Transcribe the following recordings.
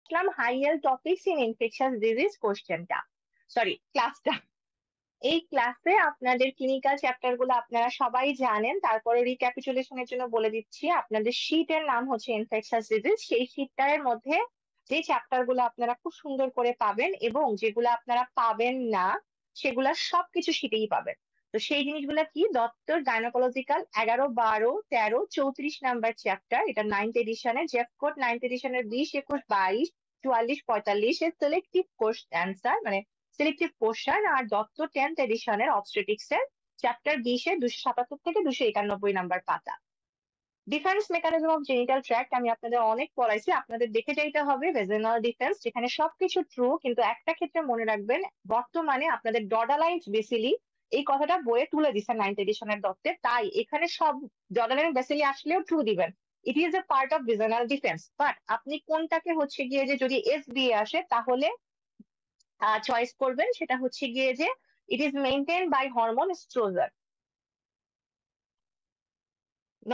Aslam higher topics in infectious disease কোশ্চেনটা, sorry ক্লাসটা। এই ক্লাসে আপনাদের ক্লিনিক্যাল চ্যাপ্টার গুলো আপনারা সবাই জানেন, তারপরে রিক্যাপিচুলেশনের জন্য বলে দিচ্ছি। আপনাদের শীটের নাম হচ্ছে ইনফেকশাস ডিজিজ। সেই শীটটার মধ্যে যে চ্যাপ্টার গুলো আপনারা খুব সুন্দর করে পাবেন এবং যেগুলো আপনারা পাবেন না সেগুলা সবকিছু শীটেই পাবেন। তো সেই জিনিসগুলো কি? দত্তর গাইনোকোলজিক্যাল 11, 12, 13, 34 নাম্বার চ্যাপ্টার, এটা 9th এডিশনের জেফ কোড 9th এডিশনের 20, 21, 22, 44, 45 এর সিলেক্টিভ কোশ্চেন অ্যান্সার, মানে সিলেক্টিভ কোশ্চেন। আর দত্ত 10th এডিশনের অবস্টেটিক্স এর চ্যাপ্টার 20-এর 277 থেকে 291 নাম্বার পাতা। Defence mechanism of genital tract আমি আপনাদের অনেক পড়াইছি, আপনাদের দেখে যাইতে হবে ভেজাইনাল ডিফেন্স, যেখানে সবকিছু ট্রু, কিন্তু একটা ক্ষেত্রে মনে রাখবেন, বর্তমানে আপনাদের ডডালাইন বেসিলি এই কথাটা বইয়ে তুলে দিচ্ছে 9th এডিশনের দত্তে, তাই এখানে সব ডডালাইন বেসিলি আসলেও ট্রু দিবেন। It is a part of vaginal defence, but আপনি কোনটাকে হচ্ছে গিয়ে যে যদি এস দিয়ে আসে তাহলে চয়েস করবেন, সেটা হচ্ছে গিয়ে যে it is maintain by hormone oestrogen.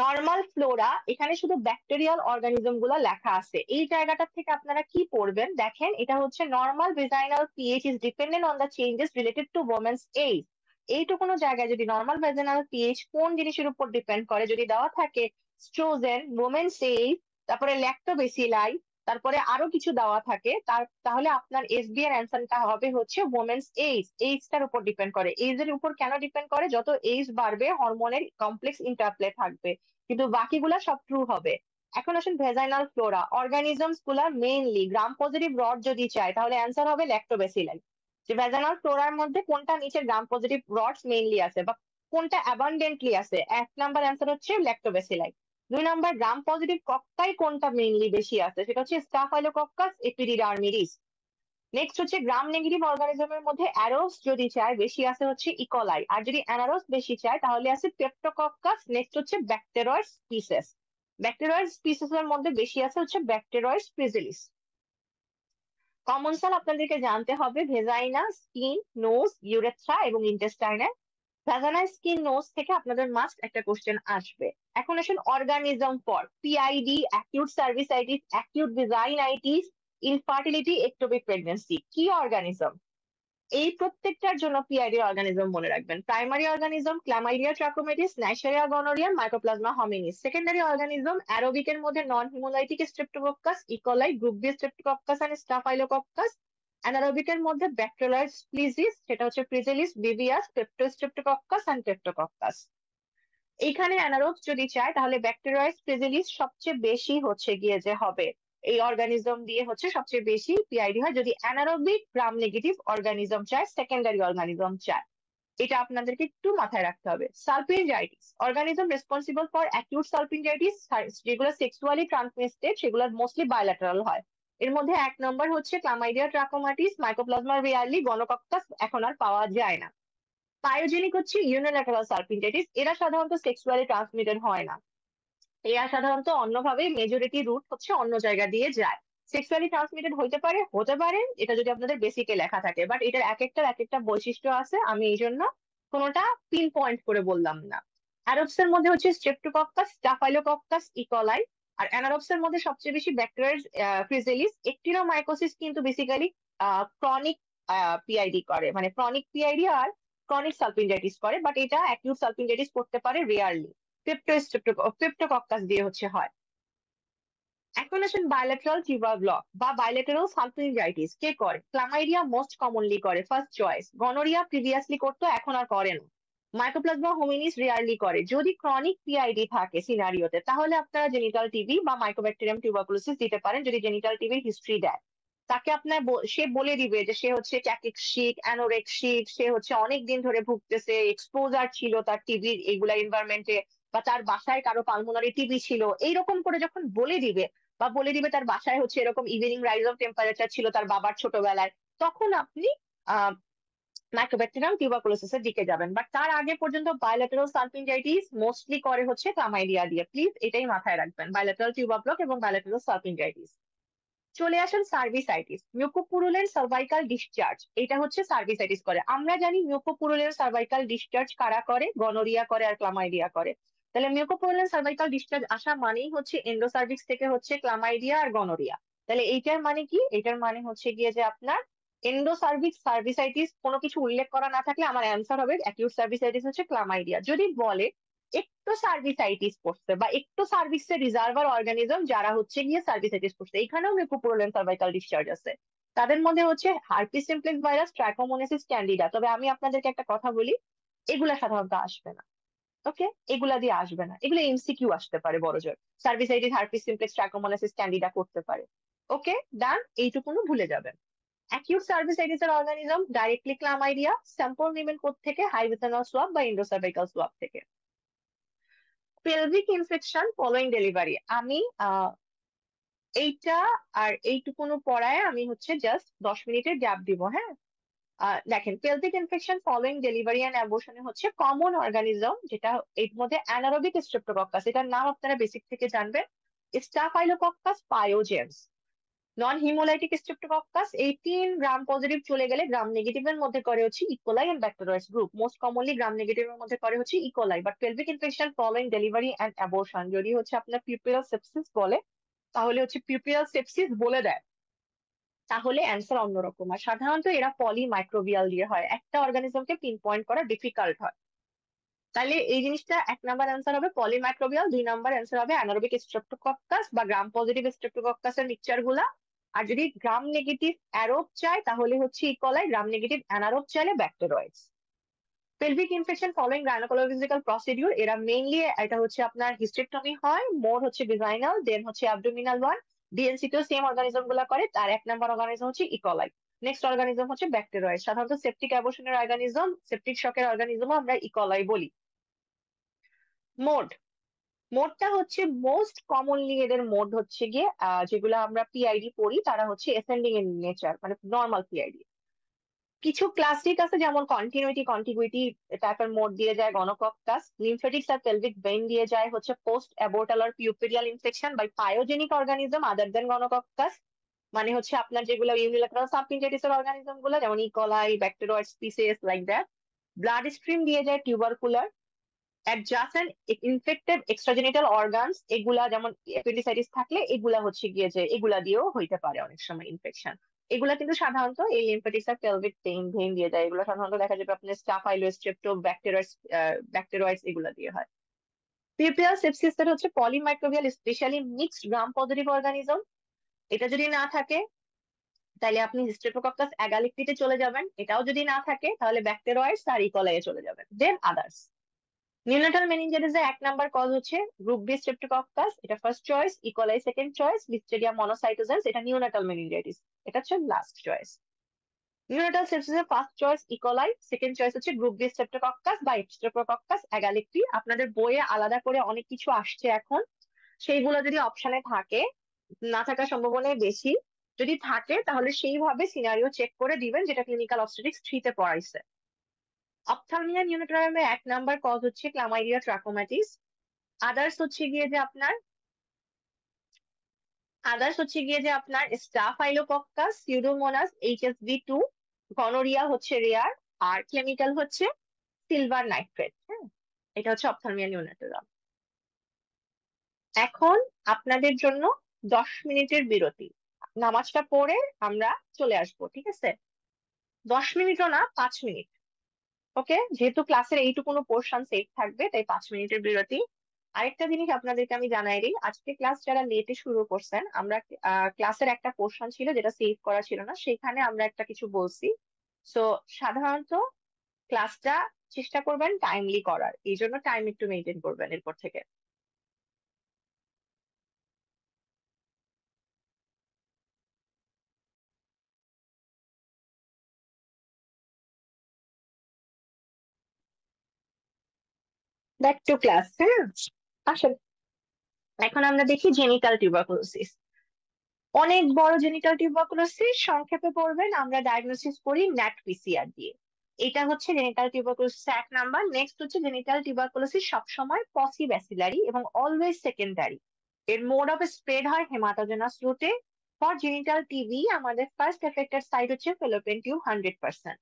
Normal flora, এখানে শুধু ব্যাকটেরিয়াল অর্গানিজম গুলা লেখা আছে। এই জায়গাটা থেকে আপনারা কি পড়বেন দেখেন, এটা হচ্ছে normal vaginal pH is dependent on the changes related to women's age. এইটুকুনো জায়গায় যদি নর্মাল ভেজাইনাল পিএইচ কোন জিনিসের উপর ডিপেন্ড করে যদি দেওয়া থাকে স্ট্রোজেন, ওমেন্স এজ, তারপরে ল্যাক্টোবেসিলাই, তারপরে আরো কিছু দেওয়া থাকে, তাহলে আপনার এসবি এর অ্যান্সারটা হবে হচ্ছে ওমেন্স এজ। এইজটার উপর ডিপেন্ড করে। এজ এর উপর কেন ডিপেন্ড করে? যত এজ বাড়বে হরমোনের কমপ্লেক্স ইন্টারপ্লে থাকবে, কিন্তু বাকিগুলা সব ট্রু হবে। এখন আসেন ভেজাইনাল ফ্লোরা অর্গানিজমস গুলা, মেইনলি গ্রাম পজিটিভ রড যদি চাই তাহলে অ্যান্সার হবে ল্যাক্টোবেসিলাই। যে ভেজাইনাল ফ্লোরার মধ্যে কোনটা নিচে গ্রাম পজিটিভ রডস মেইনলি আছে বা কোনটা অ্যাবান্ডেন্টলি আছে, 1 নাম্বার অ্যান্সার হচ্ছে ল্যাক্টোবেসিলাই। 2 নাম্বার গ্রাম পজিটিভ কক্কাই কোনটা মেইনলি বেশি আছে, সেটা হচ্ছে স্টাফাইলোকক্কাস এপিডিডার্মিডিস। নেক্সট হচ্ছে গ্রাম নেগেটিভ অর্গানিজমের মধ্যে অ্যারোস যদি চায় বেশি আছে হচ্ছে ইকোলাই, আর যদি অ্যানারোস বেশি চায় তাহলে আছে পেপ্টোকক্কাস। নেক্সট হচ্ছে ব্যাকটেরয়েড স্পিসিস। ব্যাকটেরয়েড স্পিসিস এর মধ্যে বেশি আছে হচ্ছে ব্যাকটেরয়েড স্পিজিলিস। কমন সেল আপনাদেরকে জানতে হবে ভেজাইনা, স্কিন, নোজ, ইউরেথ্রা এবং ইন্টেস্টাইনে। ভেজাইনা, স্কিন, নোজ থেকে আপনাদের মাস্ট একটা কোশ্চেন আসবে। এখন আসেন organism for PID, acute cervicitis, acute vaginitis, infertility, ectopic pregnancy. কি অর্গানিজম? এই প্রত্যেকটার জন্য পিআইডি অর্গানিজম মনে রাখবেন। Primary organism chlamydia trachomatis, neisseria gonorrhoea, mycoplasma hominis. Secondary organism অ্যারোবিকের মধ্যে non haemolytic streptococcus, E coli, group B streptococcus and staphylococcus. অ্যানারোবিকের মধ্যে ব্যাকটেরিয়াল স্পিসিস, সেটা হচ্ছে প্রিজেলিস, বিভিয়াস, পেপ্টোস্ট্রেপ্টোকক্কাস এন্ড পেপ্টোকক্কাস। এইখানে অ্যানারোব যদি চায় তাহলে ব্যাকটেরিয়াস প্রিজেলিস সবচেয়ে বেশি হচ্ছে গিয়ে যে হবে, এই অর্গানিজম দিয়ে হচ্ছে সবচেয়ে বেশি পিআইডি হয় যদি অ্যানারোবিক গ্রাম নেগেটিভ অর্গানিজম চায়, সেকেন্ডারি অর্গানিজম চায়। এটা আপনাদেরকে একটু মাথায় রাখতে হবে। Salpingitis organism responsible for acute salpingitis, যেগুলো সেক্সুয়ালি ট্রান্সমিটেড সেগুলো মোস্টলি বায়োল্যাটারাল হয়। এর মধ্যে 1 নম্বর হচ্ছে ক্লামাইডিয়া ট্রাকোমাটিস, মাইকোপ্লাজমা রিয়ারলি, গনোকক্কাস এখন আর পাওয়া যায় না। পায়োজেনিক হচ্ছে ইউনিল্যাটারাল সালপিনজাইটিস, এরা সাধারণত সেক্সুয়ালি ট্রান্সমিটেড হয় না, এরা সাধারণত অন্যভাবে, মেজরিটি রুট হচ্ছে অন্য জায়গা দিয়ে যায়। সেক্সুয়ালি ট্রান্সমিটেড হতে পারে, এটা যদি আপনাদের বেসিকে লেখা থাকে, বাট এটার এক একটা বৈশিষ্ট্য আছে, আমি এই জন্য কোনোটা পিন পয়েন্ট করে বললাম না। অ্যারোবস এর মধ্যে হচ্ছে স্ট্রেপ্টোকক্কাস, স্টাফাইলোকক্কাস, ইকোলাই। আর অ্যানারোবস এর মধ্যে সবচেয়ে বেশি ব্যাকটেরিয়া ফ্রিজেলিস। একটিনোমাইকোসিস কিন্তু বেসিক্যালি ক্রনিক পিআইডি করে, মানে ক্রনিক পিআইডি আর ক্রনিক সালপিনজাইটিস করে, বাট এটা অ্যাকিউট সালপিনজাইটিস করতে পারে রেয়ারলি। পেপ্টোকক্কাস দিয়ে হচ্ছে হয়। এখন আসেন বায়োলেটারাল টিউবার ব্লক বা বায়োলেটারাল সালপিনজাইটিস কে করে? ক্লামাইডিয়া মোস্ট কমনলি করে, ফার্স্ট চয়েস। গনোরিয়া প্রিভিয়াসলি করতো, এখন আর করে না। মাইকোপ্লাজমা হোমিনিস রেয়ারলি করে। যদি ক্রনিক পিআইডি থাকে সিনারিওতে তাহলে আপনারা জেনিটাল টিবি বা মাইকোব্যাকটেরিয়াম টিউবারকুলোসিস দিতে পারেন, যদি জেনিটাল টিবির হিস্ট্রি দেয়। তাকে আপনার সে বলে দিবে যে সে হচ্ছে ট্যাকিক্সিক, অ্যানোরেক্সিক, সে হচ্ছে অনেক দিন ধরে ভুগতেছে, এক্সপোজার ছিল তার টিবির এগুলা এনভায়রনমেন্টে, বা তার বাসায় কারো পালমোনারি টিবি ছিল, এইরকম করে যখন বলে দিবে, বা বলে দিবে তার বাসায় হচ্ছে এরকম ইভিনিং রাইজ অফ টেম্পারেচার ছিল তার বাবার ছোটবেলায়, তখন আপনি আহ মাইক্রোব্যাকটেরিয়াম টিউবারকুলোসিস এর দিকে যাবেন। বাট তার আগে পর্যন্ত বায়োলেটারাল সালপিনজাইটিস মোস্টলি করে হচ্ছে ক্লামাইডিয়া দিয়ে, প্লিজ এটাই মাথায় রাখবেন, বায়োলেটারাল টিউবার ব্লক এবং বায়োলেটারাল সালপিনজাইটিস। চলে আসেন সার্ভিসাইটিস, মিউকোপুরুলেন্ট সার্ভাইকাল ডিসচার্জ, এটা হচ্ছে সার্ভিসাইটিস করে। আমরা জানি মিউকোপুরুলেন্ট সার্ভাইকাল ডিসচার্জ কারা করে? গনোরিয়া করে আর ক্লামাইডিয়া করে। তাহলে মিউকোপুরুলেন্ট সার্ভাইকাল ডিসচার্জ আসা মানেই হচ্ছে এন্ডোসার্ভিক্স থেকে হচ্ছে ক্লামাইডিয়া আর গনোরিয়া। তাহলে এইটার মানে কি? এটার মানে হচ্ছে গিয়ে যে আপনার এন্ডোসার্ভিক সার্ভিসাইটিস কোনো কিছু উল্লেখ করা না থাকলে আমার অ্যান্সার হবে অ্যাকিউট সার্ভিসাইটিস হচ্ছে ক্লামাইডিয়া। যদি বলে একটু সার্ভিসাইটিস করছে বা একটু সার্ভিসের রিজার্ভার অর্গানিজম যারা হচ্ছে গিয়ে সার্ভিসাইটিস করছে, এখানেও মিউকোপোরোলেন সার্ভাইকাল ডিসচার্জ আছে। তাদের মধ্যে হচ্ছে হার্পিস সিমপ্লেক্স ভাইরাস, ট্রাইকোমোনাসিস ক্যান্ডিডা। তবে আমি আপনাদেরকে একটা কথা বলি, এগুলা সাধারণত আসবে না। ওকে, এগুলা দিয়ে আসবে না, এগুলো এমসিকিউ আসতে পারে বড় জোর। সার্ভিসাইটিস, হার্পিস সিমপ্লেক্স, ট্রাইকোমোনাসিস ক্যান্ডিডা করতে পারে। ওকে, ডান, এইটুকুনো ভুলে যাবেন। অ্যাকিউট সার্ভিসাইটিস এর অর্গানিজম ডাইরেক্টলি ক্লামাইডিয়া। স্যাম্পল নেবেন থেকে? হাইভেথানল সোয়াব বা ইন্ডোসার্ভাইকাল সোয়াব থেকে। পেলভিক ইনফেকশন ফলোইং ডেলিভারি, আমি এইটা আর এইটুকুনো পড়ায় আমি হচ্ছে জাস্ট 10 মিনিটের গ্যাপ দিব, হ্যাঁ। দেখেন, pelvic infection following delivery and অ্যাবর্শনে হচ্ছে কমন অর্গানিজম, যেটা এর মধ্যে অ্যানারোবিক স্ট্রেপ্টোকক্কাস, এটার নাম আপনারা বেসিক থেকে জানবেন, স্টাফাইলোকক্কাস পায়োজেন্স। নন হিমোলাইটিক স্ট্রেপ্টোকক্কাস, এই 3 গ্রাম পজিটিভ চলে গেলে গ্রাম নেগেটিভ এর মধ্যে করে হচ্ছে E coli and bacteroides group. Most commonly gram negative এর মধ্যে করে হচ্ছে E coli. But pelvic infection following delivery and abortion যদি হচ্ছে আপনার পিউপিয়াল সেপসিস বলে, তাহলে হচ্ছে পিউপিয়াল সেপসিস বলে দেয়, তাহলে অ্যান্সার অন্যরকম। আর সাধারণত এরা পলি মাইক্রোবিয়াল দিয়ে হয়, একটা অর্গানিজমকে পিন পয়েন্ট করা ডিফিকাল্ট হয়। তাহলে এই জিনিসটা 1 নাম্বার অ্যান্সার হবে পলিমাইক্রোবিয়াল, 2 নাম্বার অ্যান্সার হবে অ্যানারোবিক স্ট্রেপ্টোকক্কাস বা গ্রাম পজিটিভ স্ট্রেপ্টোকক্কাসের মিক্সচার গুলা। আর যদি গ্রাম নেগেটিভ অ্যারোব চাই তাহলে হচ্ছে ইকোলাই, গ্রাম নেগেটিভ অ্যানারোব চাইলে bacteroides. Pelvic infection following gynaecological procedure, এরা মেইনলি এটা হচ্ছে আপনার হিস্টেক্টমি হয়, মোর হচ্ছে ভিজাইনাল, দেন হচ্ছে অ্যাবডোমিনাল ওয়ান। ডিএনসি তেও সেম অর্গানিজম গুলা করে, তার 1 নাম্বার অর্গানিজম হচ্ছে ইকোলাই। নেক্সট অর্গানিজম হচ্ছে ব্যাক্টেরয়েড। সাধারণত সেপটিক অ্যাবর্শনের অর্গানিজম, সেপটিক শকের অর্গানিজম আমরা ইকোলাই বলি। মোড, মোডটা হচ্ছে মোস্ট কমনলি এদের মোড হচ্ছে গিয়ে যেগুলো আমরা পিআইডি পড়ি তারা হচ্ছে অ্যাসেন্ডিং ইন নেচার, মানে নর্মাল পিআইডি। কিছু ক্লাসিক আছে যেমন কন্টিনিউইটি, কন্টিগুইটি টাইপের মোড দিয়ে যায় গনোকক্কাস। লিমফেটিক্স আর পেলভিক ভেইন দিয়ে যায় হচ্ছে পোস্ট অ্যাবর্টাল আর puerperal infection by pyogenic organism other than gonococcus. মানে হচ্ছে আপনার যেগুলো ইউনিল্যাটারাল সাবইনজেটিস এর অর্গানিজম গুলো যেমন E coli, bacteroid species like that. Blood stream দিয়ে যায় tubercular. Adjacent infected extragenital organs, এগুলা যেমন অ্যাপেন্ডিসাইটিস থাকলে এগুলা হচ্ছে গিয়ে যে এগুলা দিয়েও হইতে পারে অনেক সময় ইনফেকশন। এগুলা কিন্তু সাধারণত এই লিম্ফেটিক্স আর পেলভিক ভেইন ভেইন দিয়ে যায়, এগুলো সাধারণত দেখা যাবে আপনার স্টাফাইলো স্ট্রেপ্টো ব্যাক্টেরিয়াস ব্যাক্টেরয়েডস এগুলা দিয়ে হয়। পিপিআর সেপসিস এর হচ্ছে polymicrobial specially mixed Gram positive organism. এটা যদি না থাকে তাহলে আপনি স্ট্রেপ্টোকক্কাস অ্যাগালিকটিতে চলে যাবেন, এটাও যদি না থাকে তাহলে ব্যাক্টেরয়েডস আর ইকোলাইয়ে চলে যাবেন, দেন আদার্স। নিউনাটাল মেনিনজাইটিসের 1 নাম্বার কজ হচ্ছে গ্রুপ বি স্ট্রেপ্টোকক্কাস, এটা first choice. E coli second choice. Listeria monocytogenes, এটা নিউনাটাল মেনিনজাইটিস, এটা হচ্ছে লাস্ট চয়েস। নিউনাটাল সেপসিসের first choice E coli, second choice হচ্ছে গ্রুপ বি স্ট্রেপ্টোকক্কাস বা স্ট্রেপ্টোকক্কাস অ্যাগালিকটি। আপনাদের বইয়ে আলাদা করে অনেক কিছু আসছে এখন, সেইগুলো যদি অপশনে থাকে, না থাকার সম্ভাবনাই বেশি। যদি থাকে তাহলে সেইভাবে সিনারিও চেক করে দিবেন, যেটা ক্লিনিক্যাল অবস্টেট্রিক্স 3 তে পড়াইছে। অপথ্যালমিয়া নিউনাটারিয়ামের 1 নাম্বার কজ হচ্ছে ক্লামাইডিয়া ট্রাকোম্যাটিস। আদার্স হচ্ছে গিয়ে যে আপনার স্টাফাইলোকক্কাস, সিউডোমোনাস, HSV2, গনোরিয়া হচ্ছে রেয়ার, আর কেমিক্যাল হচ্ছে সিলভার নাইট্রেট, হ্যাঁ। এটা হচ্ছে অপথ্যালমিয়া নিউনাটারিয়াম। এখন আপনাদের জন্য 10 মিনিটের বিরতি, নামাজটা পড়ে আমরা চলে আসবো, ঠিক আছে? 10 মিনিটও না, 5 মিনিট। ওকে, যেহেতু ক্লাসের এইটুকুনো পোর্শন সেভ থাকবে তাই 5 মিনিটের বিরতি। আরেকটা জিনিস আপনাদেরকে আমি জানাই দিই, আজকে ক্লাস যারা লেটে শুরু করছেন, আমরা ক্লাসের একটা পোর্শন ছিল যেটা সেভ করা ছিল না, সেখানে আমরা একটা কিছু বলছি। সো সাধারণত ক্লাসটা চেষ্টা করবেন টাইমলি করার, এই জন্য টাইম একটু মেনটেন করবেন এরপর থেকে। ব্যাক টু ক্লাস, হ্যাঁ। আসলে এখন আমরা দেখি জেনিটাল টিউবারকুলোসিস। অনেক বড় জেনিটাল টিউবারকুলোসিস, সংক্ষেপে পড়বেন আমরা ডায়াগনোসিস করি ন্যাট পিসিআর দিয়ে। এটা হচ্ছে জেনিটাল টিউবারকুলোসিস 1 নাম্বার। নেক্সট হচ্ছে জেনিটাল টিউবারকুলোসিস সবসময় পসিব্যাসিলারি এবং অলওয়েজ সেকেন্ডারি। এর মোড অফ স্প্রেড হয় হেমাটোজেনাস রুটে। ফর জেনিটাল টিবি আমাদের ফার্স্ট এফেক্টেড সাইট হচ্ছে ফেলোপিয়ান টিউব 100%।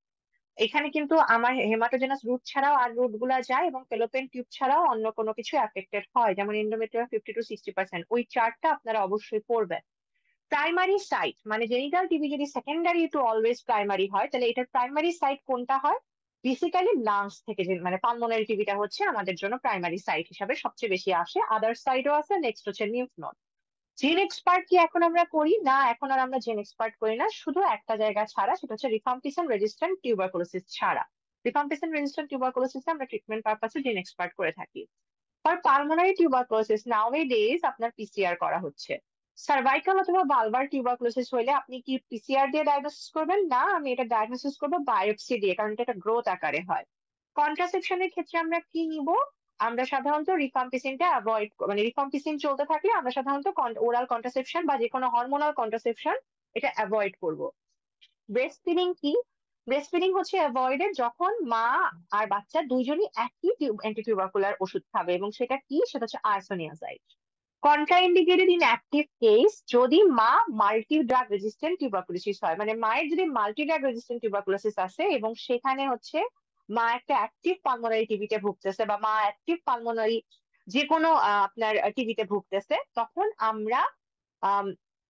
এখানে কিন্তু আমার হেমাটোজেনাস রুট ছাড়াও আর রুট গুলা যায় এবং ফেলোপিয়ান টিউব ছাড়াও অন্য কোনো কিছু এফেক্টেড হয়, যেমন এন্ডোমেট্রিয়াম 50 to 60%। ওই চার্টটা আপনারা অবশ্যই পড়বেন। প্রাইমারি সাইট মানে জেনিটাল টিবি যদি সেকেন্ডারি টু অলওয়েজ প্রাইমারি হয়, তাহলে এটার প্রাইমারি সাইট কোনটা হয়? বেসিক্যালি লাংস থেকে, যে মানে পালমোনারি টিবিটা হচ্ছে আমাদের জন্য প্রাইমারি সাইট হিসাবে সবচেয়ে বেশি আসে। আদার সাইডও আছে, নেক্সট হচ্ছে লিম্ফ নোড। জেন এক্সপার্ট কি এখন আমরা করি না? এখন আর আমরা জেন এক্সপার্ট করি না, শুধু একটা জায়গা ছাড়া, সেটা হচ্ছে রিফাম্পিসিন রেজিস্ট্যান্ট টিউবারকুলোসিস ছাড়া। রিফাম্পিসিন রেজিস্ট্যান্ট টিউবারকুলোসিস আমরা ট্রিটমেন্ট পারপাসে জেন এক্সপার্ট করে থাকি। ফর পালমোনারি টিউবারকুলোসিস নাওএডেজ আপনার পিসিআর করা হচ্ছে। সার্ভাইকাল অথবা বালবার টিউবারকুলোসিস হলে আপনি কি পিসিআর দিয়ে ডায়াগনোসিস করবেন? না, আমি এটা ডায়াগনোসিস করবো বায়োপসি দিয়ে, কারণ এটা একটা গ্রোথ আকারে হয়। কন্ট্রাসেপশনের ক্ষেত্রে আমরা কি নিব? আমরা সাধারণত রিফাম্পিসিনটা অ্যাভয়েড, মানে রিফাম্পিসিন চলতে থাকলে আমরা সাধারণত ওরাল কন্ট্রাসেপশন বা যে কোনো হরমোনাল কন্ট্রাসেপশন এটা অ্যাভয়েড করব। ব্রেস্ট ফিডিং কি? ব্রেস্ট ফিডিং হচ্ছে অ্যাভয়েডেড যখন মা আর বাচ্চা দুইজনই একই অ্যান্টিটিউবারকুলার ওষুধ খাবে, এবং সেটা কি? সেটা হচ্ছে আইসোনিয়াজাইড। কন্ট্রাইন্ডিকেটেড ইন অ্যাক্টিভ কেস যদি মা মাল্টি ড্রাগ রেজিস্ট্যান্ট টিউবারকুলোসিস হয়, মানে মায়ের যদি মাল্টি ড্রাগ রেজিস্ট্যান্ট টিউবারকুলোসিস আছে এবং সেখানে হচ্ছে মা একটা অ্যাক্টিভ পালমোনারি টিবিতে ভুগতেছে, বা মা অ্যাক্টিভ পালমোনারি যে কোনো আপনার টিবিতে ভুগতেছে, তখন আমরা আম,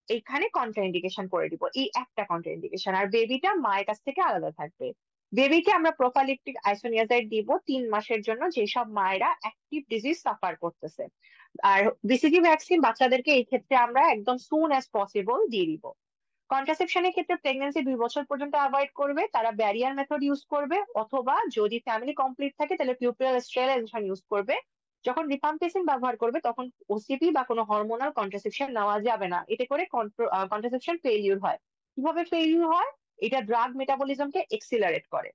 এইখানে কন্ট্রাইন্ডিকেশন করে দিব, এই একটা কন্ট্রাইন্ডিকেশন। আর বেবিটা মায়ের কাছ থেকে আলাদা থাকবে। বেবিকে আমরা প্রোফাইলেক্টিক আইসোনিয়াজাইড দিব 3 মাসের জন্য, যেসব মায়েরা অ্যাক্টিভ ডিজিজ সাফার করতেছে। আর বিসিজি ভ্যাকসিন বাচ্চাদেরকে এই ক্ষেত্রে আমরা একদম সুন অ্যাজ পসিবল দিয়ে দিব। কন্ট্রাসেপশনের ক্ষেত্রে প্রেগন্যান্সি 2 বছর পর্যন্ত অ্যাভয়েড করবে, তারা ব্যারিয়ার মেথড ইউজ করবে, অথবা যদি ফ্যামিলি কমপ্লিট থাকে তাহলে পিউপিয়াল স্টেরিলাইজেশন ইউজ করবে। যখন রিফাম্পিসিন ব্যবহার করবে তখন ওসিপি বা কোনো হরমোনাল কন্ট্রাসেপশন নেওয়া যাবে না, এতে করে কন্ট্রাসেপশন ফেইলিউর হয়। কিভাবে ফেইলিউর হয়? এটা ড্রাগ মেটাবলিজমকে এক্সিলারেট করে।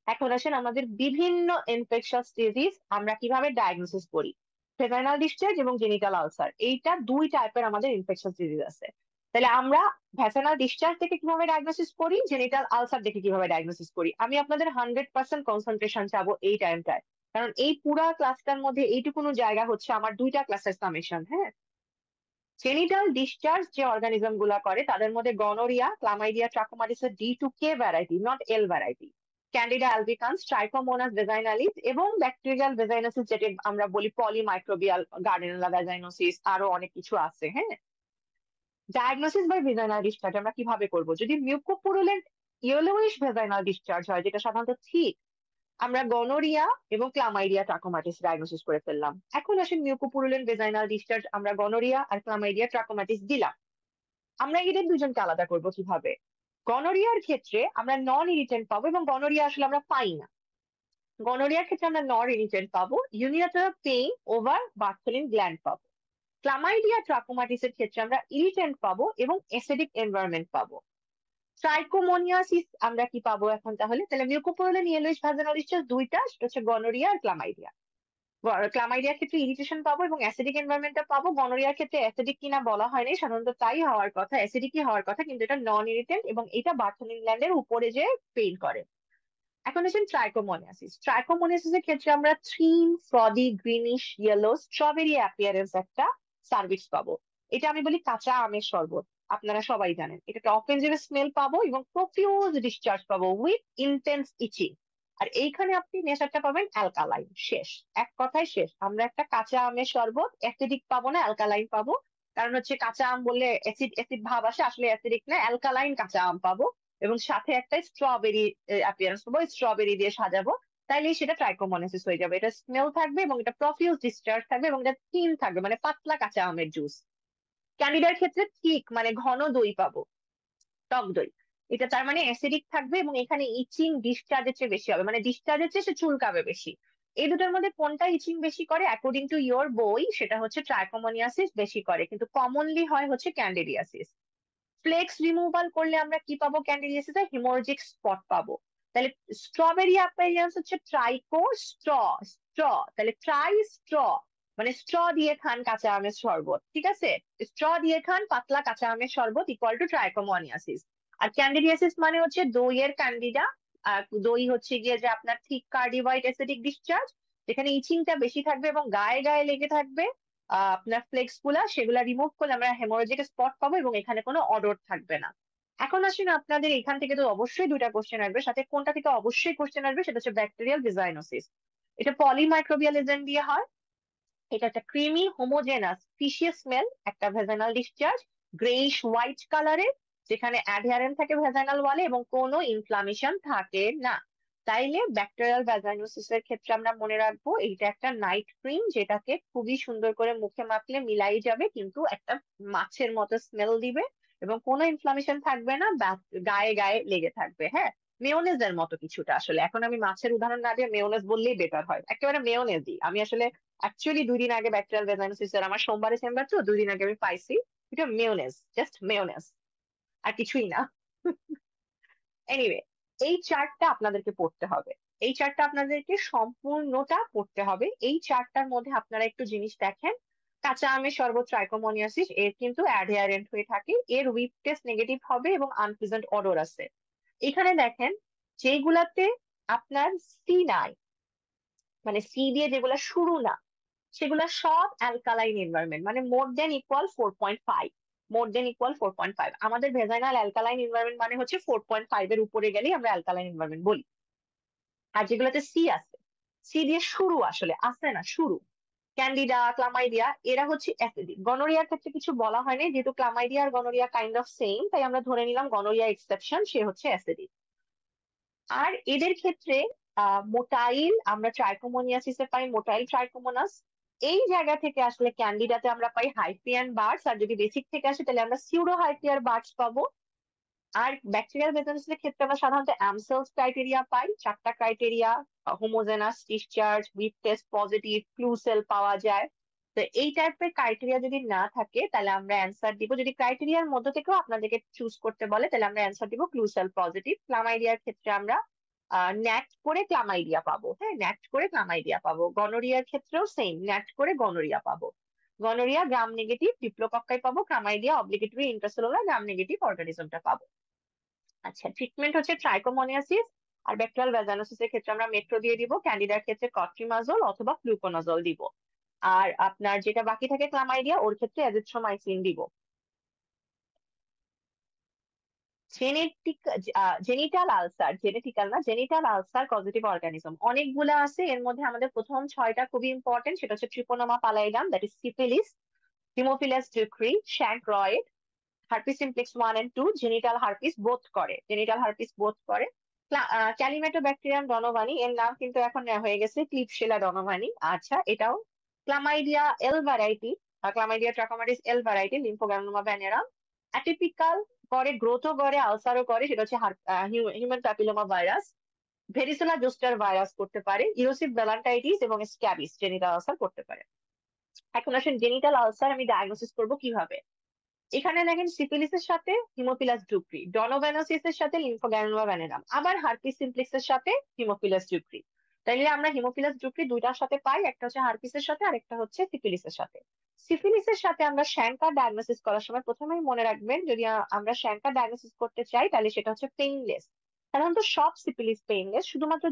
এখন আসেন আমাদের বিভিন্ন ইনফেকশাস ডিজিজ আমরা কিভাবে ডায়াগনোসিস করি। ভেজাইনাল ডিসচার্জ এবং জেনিটাল আলসার, এইটা 2 টাইপের আমাদের ইনফেকশাস ডিজিজ আছে। তাহলে আমরা ভেজাইনাল ডিসচার্জ থেকে কিভাবে ডায়াগনোসিস করি, জেনিটাল আলসার দেখে কিভাবে ডায়াগনোসিস করি, আমি আপনাদের 100% কনসেন্ট্রেশন চাবো এই টাইমটায়। কারণ এই পুরা ক্লাসটার মধ্যে এইটুকুনো জায়গা হচ্ছে আমার 2টা ক্লাসের সামেশন। হ্যাঁ, জেনিটাল ডিসচার্জ যে অর্গানিজম গুলা করে তাদের মধ্যে গনোরিয়া, ক্লামাইডিয়া, ট্রাকোমাটিসের D to K variety, not L variety, candida albicans, trichomonas vaginalis এবং ব্যাকটেরিয়াল ভেজাইনোসিস, যেটা আমরা বলি পলিমাইক্রোবিয়াল গার্ডেনেলা ভেজাইনোসিস, আরো অনেক কিছু আছে। হ্যাঁ, ডায়াগনোসিস বাই ভেজাইনাল ডিসচার্জ আমরা কিভাবে করব? যদি মিউকোপুরুলেন্ট ইয়েলোইশ ভেজাইনাল ডিসচার্জ হয়, যেটা সাধারণত ঠিক, আমরা গনোরিয়া এবং ক্লামাইডিয়া ট্রাকোমাটিস ডায়াগনোসিস করে ফেললাম। এখন আসেন মিউকোপুরুলেন্ট ভেজাইনাল ডিসচার্জ, আমরা গনোরিয়া আর ক্লামাইডিয়া ট্রাকোমাটিস দিলাম। আমরা এদের দুজনকে আলাদা করব কিভাবে? গনোরিয়ার ক্ষেত্রে আমরা নন ইরিটেন্ট পাবো, এবং গনোরিয়া আসলে আমরা পাই না। গনোরিয়ার ক্ষেত্রে আমরা নন ইরিটেন্ট পাবো, ইউনিলাটারাল পেইন ওভার বার্থেলিন গ্ল্যান্ড পাবো। ক্লামাইডিয়া ট্রাকোমাটিসের ক্ষেত্রে আমরা ইরিটেন্ট পাবো এবং অ্যাসিডিক এনভায়রনমেন্ট পাবো। ট্রাইকোমোনিয়াসিস আমরা কি পাবো এখন? তাহলে তাহলে মিউকোপোরুলেন ইয়েলোইশ ভ্যাজাইনালিস দুইটা, সেটা হচ্ছে গনোরিয়া আর ক্লামাইডিয়া। ক্লামাইডিয়ার ক্ষেত্রে ইরিটেশন পাবো এবং অ্যাসিডিক এনভায়রনমেন্টটা পাবো। গনোরিয়ার ক্ষেত্রে অ্যাসিডিক কিনা বলা হয়নি, সাধারণত তাই হওয়ার কথা, অ্যাসিডিকই হওয়ার কথা, কিন্তু এটা নন ইরিটেন্ট এবং এটা বার্থেলিন গ্ল্যান্ডের উপরে যে পেইন করে। এখন আসেন ট্রাইকোমোনিয়াসিস। ট্রাইকোমোনিয়াসিসের ক্ষেত্রে আমরা থ্রিন, ফ্রদি, গ্রিনিশ, ইয়েলো, স্ট্রবেরি অ্যাপিয়ারেন্স একটা সার্ভিস পাবো। এটা আমি বলি কাঁচা আমের শরবত। আপনারা সবাই জানেন এটা একটা অফেন্সিভ স্মেল পাবো এবং প্রফিউজ ডিসচার্জ পাবো উইথ ইন্টেন্স ইচিং। আর এইখানে আপনি নেশাটা পাবেন অ্যালকালাইন। শেষ, এক কথায় শেষ, আমরা একটা কাঁচা আমের শরবত, অ্যাসিডিক পাবো না, অ্যালকালাইন পাবো। কারণ হচ্ছে কাঁচা আম বললে অ্যাসিড অ্যাসিড ভাব আসে, আসলে অ্যাসিডিক না, অ্যালকালাইন কাঁচা আম পাবো। এবং সাথে একটা স্ট্রবেরি অ্যাপিয়ারেন্স পাবো, স্ট্রবেরি দিয়ে সাজাবো। তাইলে সেটা ট্রাইকোমোনাসিস হয়ে যাবে। এটা স্মেল থাকবে এবং এটা প্রফিউজ ডিসচার্জ থাকবে এবং এটা থিন থাকবে, মানে পাতলা কাঁচা আমের জুস। ক্যান্ডিডার ক্ষেত্রে ঠিক মানে ঘন দই পাবো, টক দই। এটা তার মানে অ্যাসিডিক থাকবে এবং এখানে ইচিং ডিসচার্জের চেয়ে বেশি হবে, মানে ডিসচার্জের চেয়ে সে চুলকাবে বেশি। এই দুটোর মধ্যে কোনটা ইচিং বেশি করে অ্যাকর্ডিং টু ইয়োর বই? সেটা হচ্ছে ট্রাইকোমোনিয়াসিস বেশি করে, কিন্তু কমনলি হয় হচ্ছে ক্যান্ডিডিয়াসিস। ফ্লেক্স রিমুভাল করলে আমরা কি পাবো? ক্যান্ডিডিয়াসিসে হিমোরজিক স্পট পাবো। তাহলে স্ট্রবেরি অ্যাপিয়ারেন্স হচ্ছে ট্রাইকো স্ট্র, স্ট্র, তাহলে ট্রাই স্ট্র, মানে স্ট্র দিয়ে খান কাঁচা আমের শরবত, ঠিক আছে? স্ট্র দিয়ে খান পাতলা কাঁচা আমের শরবত ইকুয়াল টু ট্রাইকোমোনিয়াসিস। আর ক্যান্ডিডিয়াসিস মানে হচ্ছে দইয়ের ক্যান্ডিডা। আর দই হচ্ছে গিয়ে যে আপনার ঠিক কার্ডিওয়াইড অ্যাসিডিক ডিসচার্জ, যেখানে ইচিংটা বেশি থাকবে এবং গায়ে গায়ে লেগে থাকবে। আপনার ফ্লেক্স গুলা সেগুলা রিমুভ করলে আমরা হেমোরজিক স্পট পাবো এবং এখানে কোনো অডর থাকবে না। এখন আসেন আপনাদের এখান থেকে তো অবশ্যই 2টা কোশ্চেন আসবে, সাথে কোনটা থেকে অবশ্যই কোশ্চেন আসবে সেটা হচ্ছে ব্যাকটেরিয়াল ভিজাইনোসিস। এটা পলিমাইক্রোবিয়াল এজেন্ট দিয়ে হয়। এটা একটা ক্রিমি হোমোজেনাস ফিশিয়াস স্মেল, একটা ভেজাইনাল ডিসচার্জ, গ্রেইশ হোয়াইট কালারের, যেখানে অ্যাডহারেন্ট থাকে ভ্যাজাইনাল ওয়ালে এবং কোনো ইনফ্লামেশন থাকে না। তাইলে ব্যাকটেরিয়াল ভ্যাজাইনোসিসের ক্ষেত্রে আমরা মনে রাখবো এইটা একটা নাইট ক্রিম, যেটাকে খুবই সুন্দর করে মুখে মাখলে মিলাই যাবে, কিন্তু একটা মাছের মতো স্মেল দিবে এবং কোনো ইনফ্লামেশন থাকবে না, গায়ে গায়ে লেগে থাকবে। হ্যাঁ, মেয়োনেজের মতো কিছুটা। আসলে এখন আমি মাছের উদাহরণ না দিয়ে মেয়োনেজ বললেই বেটার হয়, একেবারে মেয়োনেজই। আমি আসলে অ্যাকচুয়ালি 2 দিন আগে ব্যাকটেরিয়াল ভ্যাজাইনোসিসের আমার সোমবারে চেম্বার, তো 2 দিন আগে আমি পাইছি। এটা মেয়োনেজ, জাস্ট মেয়োনেজ, আর কিছুই না। এনিওয়ে, এই চার্টটা আপনাদেরকে পড়তে হবে। এই চার্টটা আপনাদেরকে সম্পূর্ণটা পড়তে হবে। এই চার্টটার মধ্যে আপনারা একটু জিনিস দেখেন। কাঁচা আমের শরবত ট্রাইকোমোনিয়াসিস এর কিন্তু অ্যাডহেয়ারেন্ট হয়ে থাকে, এর উইপ টেস্ট নেগেটিভ হবে এবং আনপ্রেজেন্ট অডর আছে। এখানে দেখেন, যেগুলাতে আপনার সি নাই, মানে সি দিয়ে যেগুলা শুরু না, সেগুলা সব অ্যালকালাইন এনভায়রনমেন্ট, মানে মোর দেন ইকুয়াল 4.5। মোর দেন ইকুয়াল 4.5। আমাদের ভেজাইনাল অ্যালকালাইন এনভায়রনমেন্ট মানে হচ্ছে 4.5 এর উপরে গেলেই আমরা অ্যালকালাইন এনভায়রনমেন্ট বলি। আর যেগুলোতে সি আছে, সি দিয়ে শুরু, আসলে আছে না শুরু, ক্যান্ডিডা, ক্লামাইডিয়া, এরা হচ্ছে অ্যাসিডিক। গনোরিয়ার ক্ষেত্রে কিছু বলা হয়নি, যেহেতু ক্লামাইডিয়া আর গনোরিয়া কাইন্ড অফ সেম, তাই আমরা ধরে নিলাম গনোরিয়া এক্সেপশন, সে হচ্ছে অ্যাসিডিক। আর এদের ক্ষেত্রে মোটাইল, আমরা ট্রাইকোমোনিয়াসিসে পাই মোটাইল ট্রাইকোমোনাস। এই জায়গা থেকে আসলে ক্যান্ডিডাতে আমরা পাই হাইফিয়ান বার্ডস, আর যদি বেসিক থেকে আসে তাহলে আমরা সিউডো হাইফিয়ার বার্ডস পাবো। আর ব্যাকটেরিয়াল ভেজাইনোসিসের ক্ষেত্রে আমরা সাধারণত অ্যামসেলস ক্রাইটেরিয়া পাই, 4টা criteria: homogenous, discharge, whiff test positive, clue cell পাওয়া যায়। তো এই টাইপের ক্রাইটেরিয়া যদি না থাকে তাহলে আমরা অ্যান্সার দিব, যদি ক্রাইটেরিয়ার মধ্যে থেকেও আপনাদেরকে চুজ করতে বলে তাহলে আমরা অ্যান্সার দিব ক্লু সেল পজিটিভ। ক্লামাইডিয়ার ক্ষেত্রে আমরা ন্যাক্ট করে ক্লামাইডিয়া পাবো। হ্যাঁ, ন্যাক্ট করে ক্লামাইডিয়া পাবো। গনোরিয়ার ক্ষেত্রেও সেম, ন্যাক্ট করে গনোরিয়া পাবো। গনোরিয়া গ্রাম নেগেটিভ ডিপ্লোকক্কাই পাবো, chlamydia obligatory intracellular Gram negative অর্গানিজমটা পাবো। আচ্ছা, ট্রিটমেন্ট হচ্ছে ট্রাইকোমোনিয়াসিস আর ব্যাকটেরিয়াল ভ্যাজানোসিসের ক্ষেত্রে আমরা মেট্রো দিয়ে দিব, ক্যান্ডিডার ক্ষেত্রে কট্রিমাজোল অথবা ফ্লুকোনাজল দিব। আর আপনার যেটা বাকি থাকে ক্লামাইডিয়া, ওর ক্ষেত্রে অ্যাজিথ্রোমাইসিন দিব। জেনেটিক, জেনিটাল আলসার, জেনেটিক্যাল না, জেনিটাল আলসার পজিটিভ অর্গানিজম অনেকগুলো আছে। এর মধ্যে আমাদের প্রথম 6টা খুবই ইম্পর্টেন্ট, সেটা হচ্ছে treponema pallidum, that is syphilis, haemophilus ducreyi, chancroid, herpes simplex 1 and 2, genital herpes both করে, জেনিটাল হার্পিস বোথ করে। ক্যালিমেটোব্যাকটেরিয়াম ডনোভানি, এর নাম কিন্তু এখন হয়ে গেছে ক্লিপশেলা ডনোভানি। আচ্ছা, এটাও ক্লামাইডিয়া এল ভ্যারাইটি, ক্লামাইডিয়া ট্রাকোমাটিস এল ভ্যারাইটি, লিম্ফোগ্রানুলোমা ভ্যানেরাম। অ্যাটিপিক্যাল করে, গ্রোথও করে, আলসারও করে, সেটা হচ্ছে human papilloma virus. ভেরিসেলা zoster virus করতে পারে, ইরোসিভ ব্যালান্টাইটিস এবং স্ক্যাবিস জেনিটাল আলসার করতে পারে। এখন আসেন জেনিটাল আলসার আমি ডায়াগনোসিস করবো কিভাবে। এখানে দেখেন সিফিলিসের সাথে হিমোফিলাস ডুক্রি, ডনোভ্যানোসিসের সাথে লিম্ফোগ্রানুলোমা ভ্যানেরাম, আবার হার্পিস সিমপ্লেক্সের সাথে হিমোফিলাস ডুক্রি। তাইলে আমরা হিমোফিলাস ডুক্রি দুইটার সাথে পাই, একটা হচ্ছে হার্পিসের সাথে আর একটা হচ্ছে সিফিলিসের সাথে। সিফিলিসের সাথে আমরা শ্যাঙ্কা ডায়াগনোসিস করার সময় প্রথমেই মনে রাখবেন, যদি আমরা শ্যাঙ্কা ডায়াগনোসিস করতে চাই তাহলে সেটা হচ্ছে পেইনলেস। সাধারণত সব সিফিলিস পেইনলেস, শুধুমাত্র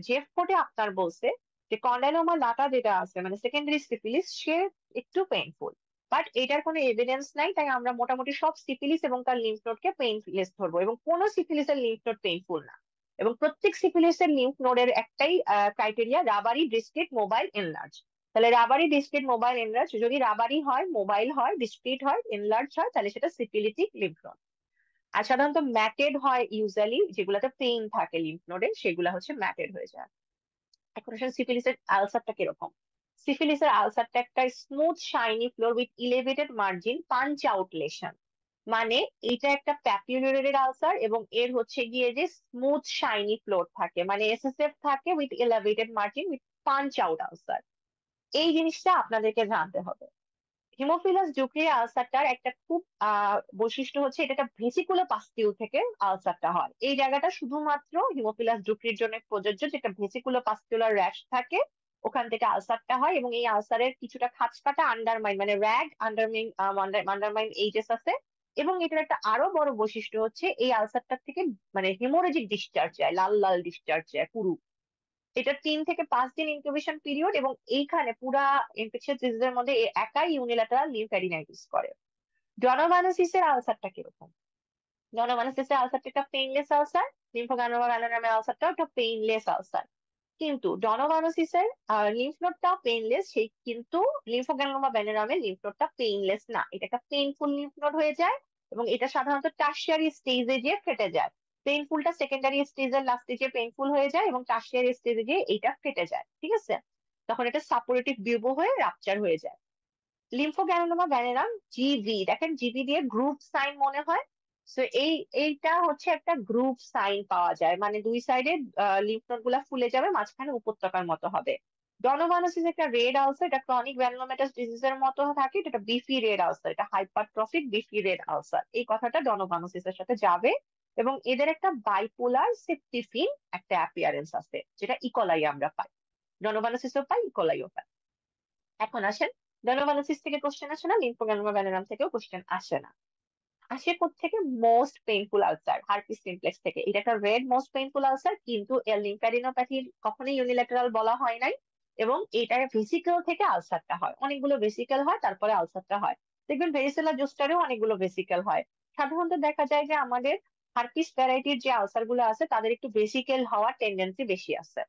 জেফ কোডে আপনার বলছে যে কন্ডাইলোমা লাটা যেটা আছে, মানে সেকেন্ডারি সিফিলিস, সে একটু পেইনফুল। বাট এটার কোনো এভিডেন্স নাই, তাই আমরা মোটামুটি সব সিফিলিস এবং তার লিম্ফ নোডকে পেইনলেস ধরবো, এবং কোন সিফিলিসের লিম্ফ নোড পেইনফুল না। এবং প্রত্যেক সিফিলিসের লিম্ফ নোডের একটাই criteria, rubbery discrete mobile enlarge. তাহলে রাবারি ডিসক্রিট মোবাইল এনলার্জ, যদি রাবারি হয়, মোবাইল হয়, ডিসক্রিট হয়, এনলার্জ হয়, তাহলে সেটা সিফিলিটিক লিম্ফ নোড। আর সাধারণত ম্যাটেড হয় ইউজুয়ালি, যেগুলোতে পেইন থাকে লিম্ফ নোডে সেগুলো হচ্ছে ম্যাটেড হয়ে যায়। এখন আসলে সিফিলিসের আলসারটা কিরকম। সিফিলিসের আলসারটা একটা smooth shiny floor with elevated margin, punch out lesion. মানে এটা একটা প্যাপিউলারি আলসার এবং এর হচ্ছে গিয়ে যে স্মুথ শাইনি ফ্লোর থাকে, মানে এসএসএফ থাকে with elevated margin with punch out ulcer. এই জিনিসটা আপনাদেরকে জানতে হবে। হিমোফিলাস ডুক্রির আলসারটার একটা খুব বৈশিষ্ট্য হচ্ছে এটা একটা ভেসিকুলার পাস্টিউল থেকে আলসারটা হয়। এই জায়গাটা শুধুমাত্র হিমোফিলাস ডুক্রির জন্য প্রযোজ্য, যেটা ভেসিকুলার পাস্টিউলার র্যাশ থাকে, ওখান থেকে আলসারটা হয়। এবং এই আলসারের কিছুটা খাঁজকাটা আন্ডারমাইন, মানে র্যাগ আন্ডারমাইন, আন্ডারমাইন এইচএস আছে। এবং এটার একটা আরো বড় বৈশিষ্ট্য হচ্ছে এই আলসারটার থেকে মানে হেমোরেজিক ডিসচার্জ যায়, লাল লাল ডিসচার্জ যায় পুরু। এটা 3 থেকে 5 দিন ইনকিউবেশন পিরিয়ড, এবং এইখানে পুরা ইনফেকশন ডিজিজের মধ্যে একাই ইউনিল্যাটারাল লিম্ফ্যাডিনাইটিস করে। জনমানোসিসের আলসারটা কিরকম। জনমানোসিসের আলসারটা একটা পেইনলেস আলসার, লিম্ফোগ্রানুলোমা ভ্যানারামের আলসারটাও একটা পেইনলেস আলসার। কিন্তু ডনোভানোসিসের লিম্ফ নোডটা পেইনলেস, সেই কিন্তু লিম্ফোগ্রানুলোমা ভ্যানারামের লিম্ফ নোডটা পেইনলেস না, এটা একটা পেইনফুল লিম্ফ নোড হয়ে যায় এবং এটা সাধারণত টার্সিয়ারি স্টেজে গিয়ে ফেটে যায়। পেইনফুলটা সেকেন্ডারি স্টেজের লাস্টে যে পেইনফুল হয়ে যায় এবং টার্সিয়ারি স্টেজে গিয়ে এইটা ফেটে যায়, ঠিক আছে? তখন এটা সাপোরেটিভ বিউবো হয়ে রাপচার হয়ে যায়। লিম্ফোগ্রানুলোমা ভ্যানারাম জিভি, দেখেন জিভি দিয়ে গ্রুপ সাইন মনে হয়। তো এইটা হচ্ছে একটা গ্রুপ সাইন পাওয়া যায়, মানে দুই সাইডে লিম্ফ নোড গুলা ফুলে যাবে, মাঝখানে উপত্যকার মতো হবে। ডনোভানোসিস একটা রেড আলসার, এটা ক্রনিক গ্রানুলোমাটাস ডিজিজের মতো থাকে, এটা বিফি রেড আলসার, এটা হাইপারট্রফিক বিফি রেড আলসার, এই কথাটা ডনোভানোসিসের সাথে যাবে। এবং এদের একটা বাইপোলার সেপ্টিফিন একটা অ্যাপিয়ারেন্স আছে, যেটা ইকোলাই আমরা পাই, ডনোভানোসিসও পাই, ইকোলাইও পাই। এখন আসেন, ডনোভানোসিস থেকে কোশ্চেন আসে না, লিম্ফোগ্রানুলোমা ভ্যানারাম থেকেও কোশ্চেন আসে না। আসে থেকে most painful ulcer, herpes simplex থেকে। এটা একটা রেড মোস্ট পেইনফুল আলসার, কিন্তু এর লিম্ফ্যাডিনোপ্যাথি কখনোই ইউনিল্যাটারাল বলা হয় নাই। এবং এটা ভেসিকেল থেকে আলসারটা হয়, অনেকগুলো ভেসিকেল হয় তারপরে আলসারটা হয়। দেখবেন ভেরিসেলার জোস্টারেও অনেকগুলো ভেসিকেল হয়। সাধারণত দেখা যায় যে আমাদের হার্পিস ভ্যারাইটির যে আলসার গুলো আছে তাদের একটু ভেসিকেল হওয়ার টেন্ডেন্সি বেশি আছে।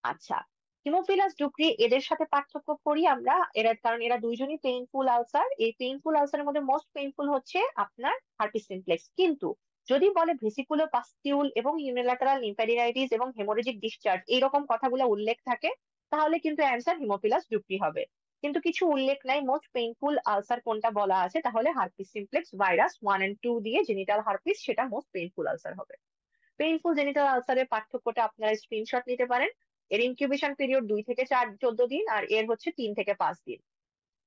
আচ্ছা, হিমোফিলাস ডুক্রি এদের সাথে পার্থক্য করি আমরা, এরা কারণ এরা দুইজনই পেইনফুল আলসার। এই পেইনফুল আলসারের মধ্যে মোস্ট পেইনফুল হচ্ছে আপনার হার্পিস সিমপ্লেক্স। কিন্তু যদি বলে ভেসিকুলো পাস্টিউল এবং ইউনিল্যাটারাল লিম্ফ্যাডিনাইটিস এবং হেমোরেজিক ডিসচার্জ এইরকম কথাগুলো উল্লেখ থাকে, তাহলে কিন্তু অ্যান্সার হিমোফিলাস ডুক্রি হবে। কিন্তু কিছু উল্লেখ নাই মোস্ট পেইনফুল আলসার কোনটা বলা আছে, তাহলে হার্পিস সিমপ্লেক্স ভাইরাস 1 and 2 দিয়ে জেনিটাল হার্পিস, সেটা মোস্ট পেইনফুল আলসার হবে। পেইনফুল জেনিটাল আলসারের পার্থক্যটা আপনারা স্ক্রিনশট নিতে পারেন। এর ইনকিউবেশন পিরিয়ড 2 থেকে 14 দিন, আর এর হচ্ছে 3 থেকে 5 দিন।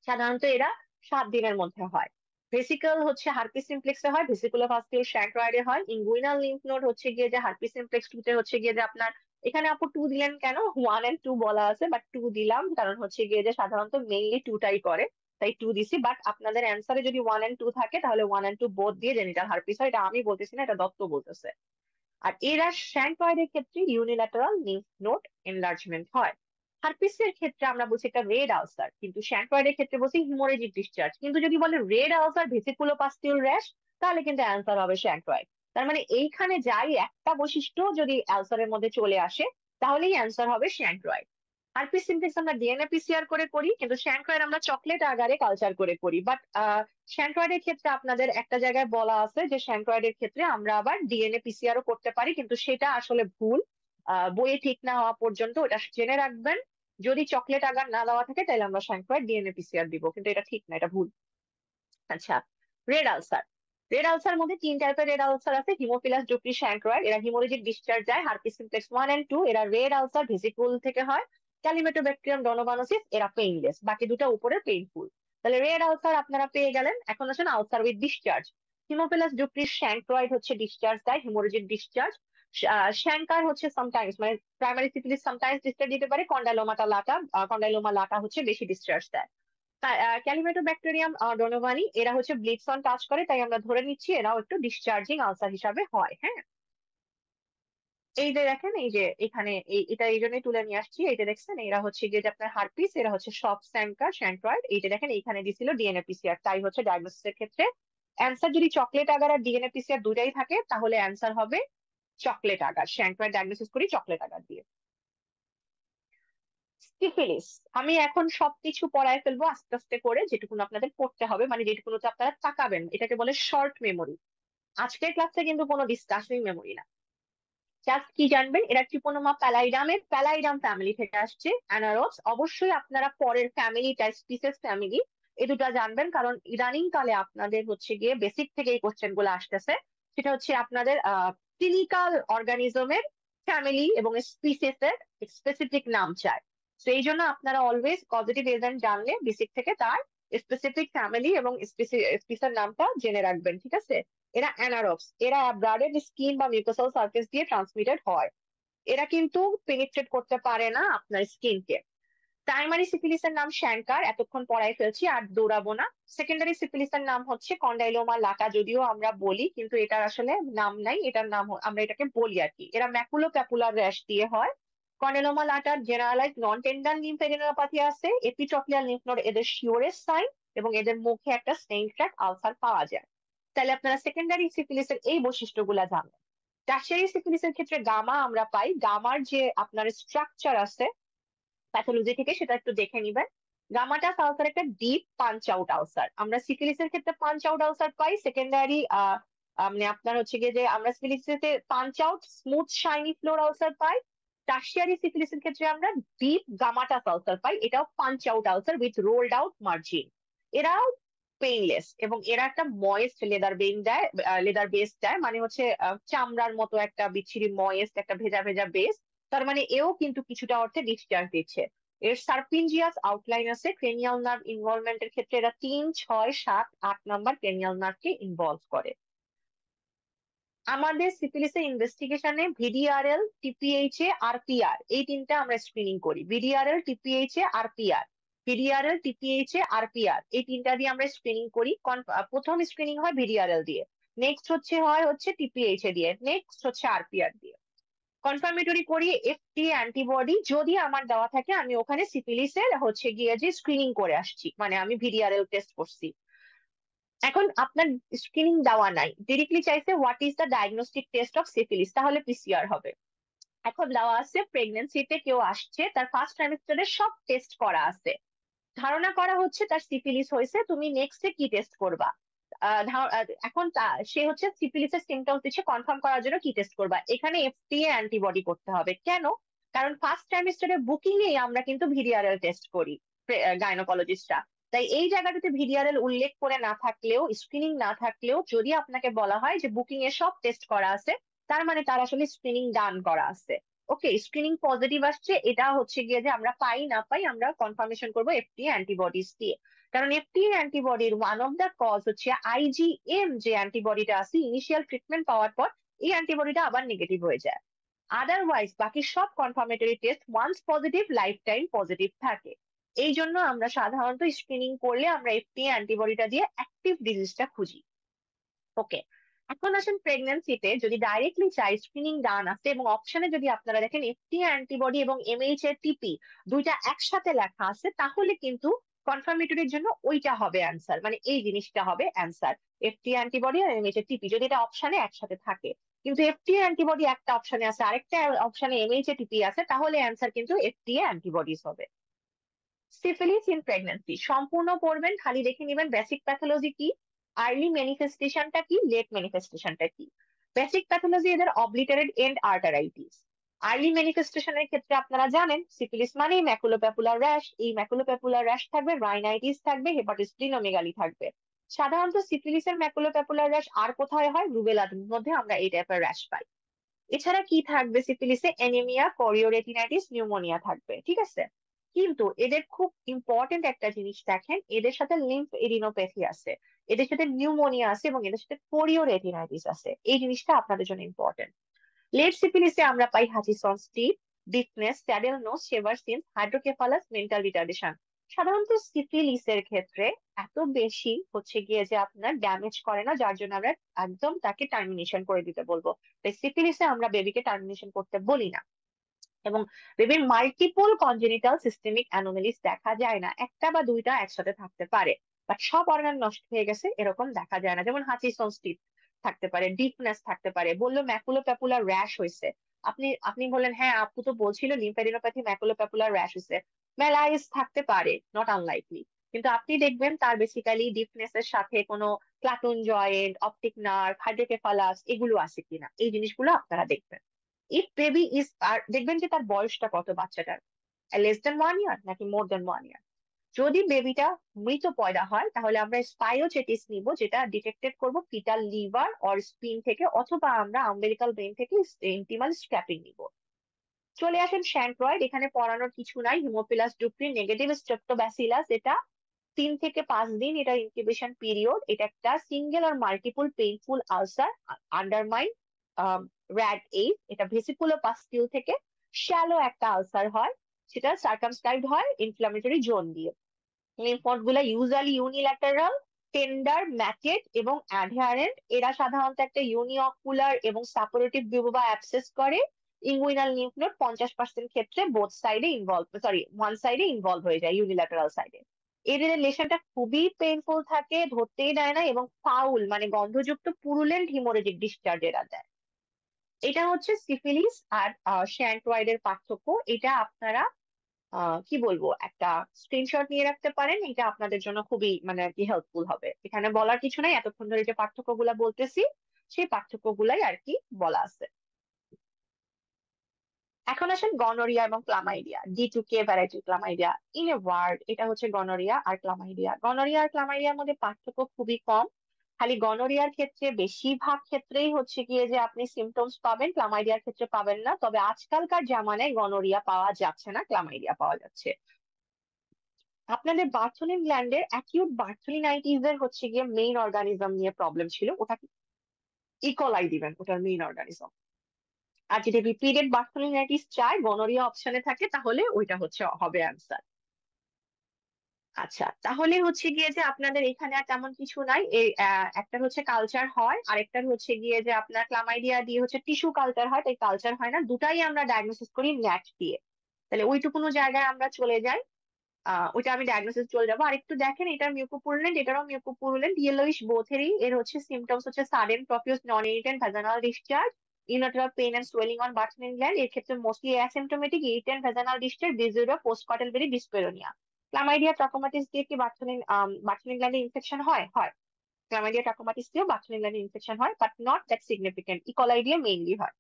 সাধারণত এরা 7 দিনের মধ্যে হয়। ভেসিকল হচ্ছে হার্পিস সিমপ্লেক্সে হয়, ভেসিকুলো ফাস্টিউল শ্যাঙ্ক্রয়েডে হয়। ইনগুইনাল লিম্ফ নোড হচ্ছে গিয়ে যে হার্পিস সিমপ্লেক্স 2 তে হচ্ছে গিয়ে যে আপনার, এখানে আপু 2 দিলেন কেন, 1 and 2 বলা আছে, বাট 2 দিলাম কারণ হচ্ছে গিয়ে যে সাধারণত মেইনলি 2টাই করে, তাই 2 দিছি। বাট আপনাদের অ্যান্সারে যদি 1 and 2 থাকে তাহলে 1 and 2 বোথ দিয়ে জেনিটাল হার্পিস হয়, এটা আমি বলতেছি না, এটা দত্ত বলতেছে। আর এরা শ্যাঙ্কয়েডের ক্ষেত্রে ইউনিল্যাটারাল লিম্ফ নোড এনলার্জমেন্ট হয়। হার্পিসের ক্ষেত্রে আমরা বলছি এটা রেড আলসার, কিন্তু শ্যাঙ্কয়েডের ক্ষেত্রে বলছি হিমোরেজিক ডিসচার্জ। কিন্তু যদি বলে রেড আলসার ভেসিকুলোপাস্টিউল র্যাশ, তাহলে কিন্তু অ্যান্সার হবে শ্যাঙ্কয়েড। তার মানে এইখানে যাই একটা বৈশিষ্ট্য যদি আলসারের মধ্যে চলে আসে, তাহলেই অ্যান্সার হবে শ্যাঙ্কয়েড। হার্পিস সিমপ্লেক্স আমরা ডিএনএ পিসিআর করে করি, কিন্তু শ্যাঙ্কয়েড আমরা চকলেট আগারে কালচার করে করি। বাট শ্যাঙ্কয়েডের ক্ষেত্রে আপনাদের একটা জায়গায় বলা আছে যে শ্যাঙ্কয়েডের ক্ষেত্রে আমরা আবার ডিএনএ পিসিআরও করতে পারি, কিন্তু সেটা আসলে ভুল। বইয়ে ঠিক না হওয়া পর্যন্ত ওটা জেনে রাখবেন। যদি চকলেট আগার না দেওয়া থাকে তাহলে আমরা শ্যাঙ্কয়েড ডিএনএ পিসিআর দিব, কিন্তু এটা ঠিক না, এটা ভুল। আচ্ছা, রেড আলসার। রেড আলসার মধ্যে 3 টাইপের রেড আলসার আছে, হিমোফিলাস ডুক্রি শ্যাঙ্কয়েড, এরা হিমোরেজিক ডিসচার্জ যায়। হার্পিস সিমপ্লেক্স 1 and 2 এরা রেড আলসার ভেসিকুল থেকে হয়। ক্যালিমেটোব্যাকটেরিয়াম ডনোভানোসিস এরা পেইনলেস, বাকি দুটো উপরে পেইনফুল। তাহলে রেড আলসার আপনারা পেয়ে গেলেন। এখন আসেন আলসার উইথ ডিসচার্জ। হিমোফিলাস ডুক্রি শ্যাঙ্কয়েড হচ্ছে ডিসচার্জ দেয়, হিমোরেজিক ডিসচার্জ। শ্যাঙ্কার হচ্ছে সামটাইমস, মানে প্রাইমারি সিফিলিস সামটাইমস ডিসচার্জ দিতে পারে। কন্ডাইলোমা লাটা হচ্ছে বেশি ডিসচার্জ দেয়। ক্যালিমেটোব্যাকটেরিয়াম ডোনোভানি এরা হচ্ছে ব্লিডস অন টাচ করে, তাই আমরা ধরে নিচ্ছি এরাও একটু ডিসচার্জিং আলসার হিসাবে হয়। হ্যাঁ, এই যে দেখেন, এই যে এখানে এটা এই জন্যই তুলে নিয়ে আসছি, এইটা দেখছেন, এরা হচ্ছে গিয়ে যে আপনার হার্পিস, এরা হচ্ছে সব শ্যাঙ্কয়েড। এইটা দেখেন এইখানে দিছিল ডিএনএ পিসিআর, তাই হচ্ছে ডায়াগনোসিসের ক্ষেত্রে অ্যান্সার যদি চকলেট আগার আর ডিএনএ পিসিআর দুটাই থাকে তাহলে অ্যান্সার হবে চকলেট আগার। শ্যাঙ্কয়েড ডায়াগনোসিস করি চকলেট আগার দিয়ে। সিফিলিস, আমি এখন সবকিছু পড়ায় ফেলবো আস্তে আস্তে করে, যেটুকুন আপনাদের পড়তে হবে, মানে যেটুকুনোতে আপনারা তাকাবেন, এটাকে বলে শর্ট মেমোরি। আজকের ক্লাসে কিন্তু কোনো ডিসকাশনিং মেমোরি না। জাস্ট কি জানবেন, এরা ট্রিপোনোমা প্যালাইডামের প্যালাইডাম ফ্যামিলি থেকে আসছে, অ্যানারোডস। অবশ্যই আপনারা পরের ফ্যামিলিটা স্পিসিস ফ্যামিলি, এই দুটা জানবেন, কারণ ইদানিং কালে আপনাদের হচ্ছে গিয়ে বেসিক থেকে এই কোশ্চেন গুলো আসতেছে। সেটা হচ্ছে আপনাদের ক্লিনিক্যাল অর্গানিজমের ফ্যামিলি এবং স্পিসিস এর স্পেসিফিক নাম চায়। তো এই জন্য আপনারা অলওয়েজ পজিটিভ এজেন্ট জানলে বেসিক থেকে তার স্পেসিফিক ফ্যামিলি এবং স্পিসের নামটা জেনে রাখবেন, ঠিক আছে? এরা অ্যানারোবস, এরা ব্লাডের স্কিন বা মিউকোসাল সারফেস দিয়ে ট্রান্সমিটেড হয়। এরা কিন্তু পেনিট্রেট করতে পারে না আপনার স্কিনকে। প্রাইমারি সিফিলিসের নাম শ্যাঙ্কার, এতক্ষণ পড়াই ফেলছি আর দৌড়াবো না। সেকেন্ডারি সিফিলিসের নাম হচ্ছে কন্ডাইলোমা লাটা, যদিও আমরা বলি কিন্তু এটার আসলে নাম নাই, এটার নাম আমরা এটাকে বলি আর কি। এরা ম্যাকুলো প্যাপুলার র্যাশ দিয়ে হয়। কন্ডাইলোমা লাটার জেনারেলাইজ নন টেন্ডার লিম্ফেডিনোপ্যাথি আছে, এপিট্রপিয়াল লিম্ফ নোড এদের শিওরের সাইন, এবং এদের মুখে একটা স্টেইন ট্র্যাক আলসার পাওয়া যায়। তাহলে আপনারা সেকেন্ডারি সিফিলিসের এই বৈশিষ্ট্যগুলা জানবেন। টারশিয়ারি সিফিলিসের ক্ষেত্রে গামা আমরা পাই। গামার যে আপনার স্ট্রাকচার আছে প্যাথোলজি থেকে সেটা একটু দেখে নিবেন। গামাটা আলসার একটা ডিপ পাঞ্চ আউট আলসার। আমরা সিফিলিসের ক্ষেত্রে পাঞ্চ আউট আলসার পাই সেকেন্ডারি, মানে আপনার হচ্ছে গিয়ে যে আমরা সিফিলিসে punch out smooth shiny floor ulcer পাই। টারশিয়ারি সিফিলিসের ক্ষেত্রে আমরা ডিপ গামাটাস আলসার পাই, এটাও punch out ulcer with rolled out margin. এরাও পেইনলেস এবং এরা একটা ময়েস্ট লেদার বেন দেয়, লেদার বেস দেয়, মানে হচ্ছে চামড়ার মতো একটা বিচ্ছিরি ময়েস্ট একটা ভেজা ভেজা বেস। তার মানে এও কিন্তু কিছুটা অর্থে ডিসচার্জ দিচ্ছে। এর সার্পিনজিয়াস আউটলাইন আছে। ক্রেনিয়াল নার্ভ ইনভলভমেন্টের ক্ষেত্রে এরা 3, 6, 7, 8 নাম্বার ক্রেনিয়াল নার্ভকে ইনভলভ করে। আমাদের সিফিলিসের ইনভেস্টিগেশনে ভিডিআরএল, টিপিএইচএ, আরপিআর এই তিনটা আমরা স্ক্রিনিং করি। ভিডিআরএল, টিপিএইচএ, আরপিআর, ভিডিআরএল, টিপিএইচএ, আরপিআর এই তিনটা দিয়ে আমরা স্ক্রিনিং করি। প্রথম স্ক্রিনিং হয় ভিডিআরএল দিয়ে, নেক্সট হচ্ছে টিপিএইচএ দিয়ে, নেক্সট হচ্ছে আরপিআর দিয়ে। কনফার্মেটরি করি এফটি অ্যান্টিবডি যদি আমার দেওয়া থাকে, আমি ওখানে সিফিলিসের হচ্ছে গিয়ে যে স্ক্রিনিং করে আসছি, মানে আমি ভিডিআরএল টেস্ট করছি। এখন আপনার স্ক্রিনিং দেওয়া নাই, ডিরেক্টলি চাইছে what is the diagnostic test of syphilis, তাহলে পিসিআর হবে। এখন দেওয়া আছে প্রেগনেন্সিতে কেউ আসছে, তার ফার্স্ট ট্রাইমেস্টারে সব টেস্ট করা আছে, ধারণা করা হচ্ছে তার সিফিলিস হয়েছে, তুমি নেক্সটে কি টেস্ট করবা? এখন সে হচ্ছে সিফিলিসের সিমটমস দিচ্ছে, কনফার্ম করার জন্য কি টেস্ট করবা? এখানে এফটিএ অ্যান্টিবডি করতে হবে। কেন? কারণ ফার্স্ট ট্রাইমেস্টারে বুকিং এ আমরা কিন্তু ভিডিআরএল টেস্ট করি গাইনোকোলজিস্টরা। তাই এই জায়গাটাতে ভিডিআরএল উল্লেখ করে না থাকলেও, স্ক্রিনিং না থাকলেও যদি আপনাকে বলা হয় যে বুকিং এ সব টেস্ট করা আছে, তার মানে তার আসলে স্ক্রিনিং ডান করা আছে। ওকে, স্ক্রিনিং পজিটিভ আসছে, এটা হচ্ছে গিয়ে যে আমরা পাই না পাই আমরা কনফার্মেশন করবো এফটিএ অ্যান্টিবডিজ দিয়ে। কারণ এফটিএ অ্যান্টিবডির ওয়ান অফ দ্য কজ হচ্ছে আইজিএম যে অ্যান্টিবডিটা আছে, ইনিশিয়াল ট্রিটমেন্ট পাওয়ার পর এই অ্যান্টিবডিটা আবার নেগেটিভ হয়ে যায়। আদারওয়াইজ বাকি সব confirmatory test once positive life time positive থাকে। এই জন্য আমরা সাধারণত স্ক্রিনিং করলে আমরা এফটিএ অ্যান্টিবডিটা দিয়ে অ্যাক্টিভ ডিজিজটা খুঁজি। ওকে, এখন আসেন প্রেগন্যান্সিতে যদি ডাইরেক্টলি চাই স্ক্রিনিং ডান আছে এবং অপশনে যদি আপনারা দেখেন এফটি অ্যান্টিবডি এবং এমএইচ এর টিপি দুইটা একসাথে লেখা আছে, তাহলে কিন্তু কনফার্মেটরির জন্য ওইটা হবে অ্যান্সার, মানে এই জিনিসটা হবে অ্যান্সার। এফটি অ্যান্টিবডি আর এমএইচ এর টিপি যদি এটা অপশনে একসাথে থাকে, কিন্তু এফটি অ্যান্টিবডি একটা অপশনে আছে, আরেকটা অপশনে এমএইচ এর টিপি আছে, তাহলে অ্যান্সার কিন্তু এফটি অ্যান্টিবডিজ হবে। সিফিলিস ইন প্রেগন্যান্সি সম্পূর্ণ পড়বেন, খালি দেখে নিবেন বেসিক প্যাথোলজি কি, আর্লি ম্যানিফেস্টেশনটা কি, লেট ম্যানিফেস্টেশনটা কি। বেসিক প্যাথোলজি এদের অবলিটারেড এন্ড আর্টারাইটিস। আর্লি ম্যানিফেস্টেশনের ক্ষেত্রে আপনারা জানেন সিফিলিস মানে ম্যাকুলোপ্যাপুলার র্যাশ, এই ম্যাকুলোপ্যাপুলার র্যাশ থাকবে, রাইনাইটিস থাকবে, হেপাটোস্প্লিনোমেগালি থাকবে। সাধারণত সিফিলিসের ম্যাকুলোপ্যাপুলার র্যাশ আর কোথায় হয়? রুবেলার মধ্যে আমরা এই টাইপের র্যাশ পাই। এছাড়া কি থাকবে সিফিলিসে? অ্যানিমিয়া, কোরিওরেটিনাইটিস, নিউমোনিয়া থাকবে, ঠিক আছে। কিন্তু এদের খুব ইম্পর্টেন্ট একটা জিনিস দেখেন, এদের সাথে লিম্ফ এডিনোপ্যাথি আছে, এদের সাথে নিউমোনিয়া আছে এবং এদের সাথে কোরিওরেটিনাইটিস আছে। এই জিনিসটা আপনাদের জন্য ইম্পর্টেন্ট। লেট সিফিলিসে আমরা পাই হাচিসন্স টিপ, ডিফনেস, স্যাডেল নোজ, সেভার সিনস, হাইড্রোকেফালাস, মেন্টাল রিটার্ডেশন। সাধারণত সিফিলিসের ক্ষেত্রে এত বেশি হচ্ছে গিয়ে যে আপনার ড্যামেজ করে না, যার জন্য আমরা একদম তাকে টার্মিনেশন করে দিতে বলবো। তাই সিফিলিসে আমরা বেবিকে টার্মিনেশন করতে বলি না। এবং বেবির মাল্টিপল কনজেনিটাল সিস্টেমিক অ্যানোমালিস দেখা যায় না, একটা বা দুইটা একসাথে থাকতে পারে, বাট সব অর্গান নষ্ট হয়ে গেছে এরকম দেখা যায় না। যেমন হাচিসন্স টিপ থাকতে পারে, ডিপনেস থাকতে পারে, বললো ম্যাকুলোপ্যাপুলার র্যাশ হয়েছে, আপনি আপনি বললেন হ্যাঁ আপু তো বলছিল লিম্ফেডিনোপ্যাথি ম্যাকুলোপ্যাপুলার র্যাশ হয়েছে, মেলাইস থাকতে পারে, নট আনলাইকলি। কিন্তু আপনি দেখবেন তার বেসিক্যালি ডিপনেস এর সাথে কোনো platoon joint, optic nerve, hydrocephalus এগুলো আছে কিনা, এই জিনিসগুলো আপনারা দেখবেন। ইফ বেবি ইজ, আর দেখবেন যে তার বয়সটা কত বাচ্চাটার, লেস দেন 1 ইয়ার নাকি মোর দেন 1 ইয়ার। যদি বেবিটা মৃত পয়দা হয় তাহলে আমরা স্পায়োচেটিস নিব, যেটা ডিটেক্টেড করব ফিটাল লিভার অর স্পিন থেকে, অথবা আমরা আম্বেলিকাল ভেইন থেকে ইন্টিমাল স্ক্র্যাপিং নিব। চলে আসেন স্যান্ট্রয়েড, এখানে পড়ানোর কিছু নাই। হিমোফিলাস ডুক্রি নেগেটিভ স্ট্রেপ্টোব্যাসিলাস, এটা 3 থেকে 5 দিন এটা ইনকিউবেশন পিরিয়ড। এটা একটা সিঙ্গেল আর multiple painful ulcer undermined ragged edge, এটা ভেসিকুলো পাস্টিউল থেকে শ্যালো একটা আলসার হয়, সেটা সার্কামস্ক্রাইবড হয় ইনফ্লামেটরি জোন দিয়ে। লিম্ফ নোড গুলা ইউজুয়ালি ইউনিল্যাটারাল, টেন্ডার, ম্যাটেড এবং অ্যাডহারেন্ট। এরা সাধারণত একটা ইউনিঅকুলার এবং সাপোরেটিভ বিউবা অ্যাবসেস করে। ইঙ্গুইনাল লিম্ফ নোড 50% ক্ষেত্রে বোথ সাইডে ইনভলভ, সরি ওয়ান সাইডে ইনভলভ হয়ে যায়, ইউনিল্যাটারাল সাইডে। এদের রিলেশনটা খুবই পেইনফুল থাকে, ধরতেই দেয় না এবং ফাউল মানে গন্ধযুক্ত পুরুলেন্ট হিমোরেজিক ডিসচার্জ এরা দেয়। এটা হচ্ছে সিফিলিস আর শ্যান্টওয়াইডের পার্থক্য। এটা আপনারা কি বলবো, একটা স্ক্রিনশট নিয়ে রাখতে পারেন, এটা আপনাদের জন্য খুবই মানে আর কি হেল্পফুল হবে। এখানে বলার কিছু নাই, এতক্ষণ ধরে যে পার্থক্যগুলা বলতেছি সেই পার্থক্যগুলাই আর কি বলা আছে। এখন আসেন গনোরিয়া এবং chlamydia, D2K variety chlamydia. In a word, এটা হচ্ছে গনোরিয়া আর ক্লামাইডিয়া। গনোরিয়া আর ক্লামাইডিয়ার মধ্যে পার্থক্য খুবই কম। খালি গনোরিয়ার ক্ষেত্রে বেশিরভাগ ক্ষেত্রেই হচ্ছে গিয়ে যে আপনি সিমটমস পাবেন, ক্লামাইডিয়ার ক্ষেত্রে পাবেন না। তবে আজকালকার জামানায় গনোরিয়া পাওয়া যাচ্ছে না, ক্লামাইডিয়া পাওয়া যাচ্ছে। আপনাদের বার্থোলিন গ্ল্যান্ডের অ্যাকিউট বার্থোলিনাইটিস এর হচ্ছে গিয়ে মেইন অর্গানিজম নিয়ে প্রবলেম ছিল, ওটাকে ইকোলাই দিবেন ওটার মেইন অর্গানিজম। আর যদি রিপিটেড বার্থোলিনাইটিস চাই, গনোরিয়া অপশনে থাকে, তাহলে ওইটা হচ্ছে হবে অ্যান্সার। আচ্ছা, তাহলে হচ্ছে গিয়ে যে আপনাদের এখানে আর তেমন কিছু নাই। এই একটা হচ্ছে কালচার হয়, আরেকটার হচ্ছে গিয়ে যে আপনার ক্লামাইডিয়া দিয়ে হচ্ছে টিস্যু কালচার হয়, তাই কালচার হয় না। দুটাই আমরা ডায়াগনোসিস করি ন্যাট দিয়ে। তাহলে ওইটুকুনো জায়গায় আমরা চলে যাই। ওইটা আমি ডায়াগনোসিস চলে যাবো। আর একটু দেখেন, এটার মিউকোপুরুলেন্ট, এটারও মিউকোপুরুলেন্ট, ইয়েলোইশ বোথেরই। এর হচ্ছে সিমটমস হচ্ছে sudden profuse non irritant vaginal discharge, unilateral pain and swelling on Bartholin gland. এর ক্ষেত্রে mostly asymptomatic irritant vaginal discharge, dysuria postcoital very dyspareunia. Chlamydia trachomatis দিয়ে কি বার্থনিং গ্ল্যান্ডে ইনফেকশন হয়? হয়। ক্লামাইডিয়া ট্রাকোমাটিস দিয়েও বার্থনিং গ্ল্যান্ডে ইনফেকশন হয়, but not that significant. E coli দিয়ে মেইনলি হয়।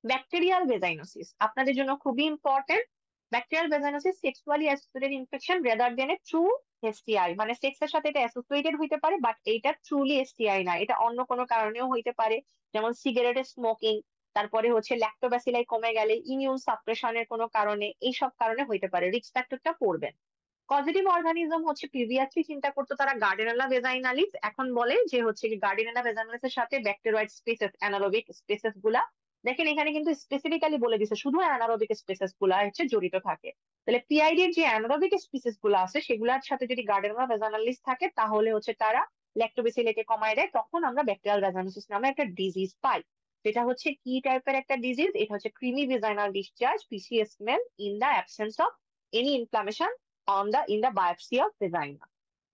ব্যাকটেরিয়াল ভেজাইনোসিস আপনাদের জন্য খুবই important. Bacterial vaginosis sexually associated infection rather than a true STI. মানে সেক্স এর সাথে এটা অ্যাসোসিয়েটেড হইতে পারে, বাট এইটা ট্রুলি এসটিআই না। এটা অন্য কোনো কারণেও হইতে পারে, যেমন সিগারেটের স্মোকিং, তারপরে হচ্ছে ল্যাক্টোব্যাসিলাই কমে গেলে, ইমিউন সাপ্রেশনের কোনো কারণে, এইসব কারণে হইতে পারে। রিস্ক ফ্যাক্টরটা পড়বেন। পজিটিভ অর্গানিজম হচ্ছে প্রিভিয়াসলি চিন্তা করতো তারা গার্ডেনেলা ভেজাইনালিস, এখন বলে যে হচ্ছে গার্ডেনেলা ভেজাইনালিস এর সাথে ব্যাকটেরয়েড স্পেসিস, অ্যানারোবিক স্পেসিস গুলা। দেখেন এখানে কিন্তু স্পেসিফিক্যালি বলে দিছে শুধু অ্যানারোবিক স্পেসিস গুলা হচ্ছে জড়িত থাকে। তাহলে পিআইডি এর যে অ্যানারোবিক স্পিসিস গুলো আছে সেগুলোর সাথে যদি গার্ডেনেলা ভেজাইনালিস থাকে, তাহলে হচ্ছে তারা ল্যাক্টোবেসিলেকে কমায় দেয়, তখন আমরা ব্যাকটেরিয়াল ভেজাইনোসিস নামে একটা ডিজিজ পাই। যেটা হচ্ছে কি টাইপের একটা ডিজিজ? এটা হচ্ছে creamy vaginal discharge, PCS smell in the absence of any inflammation in the biopsy of vagina।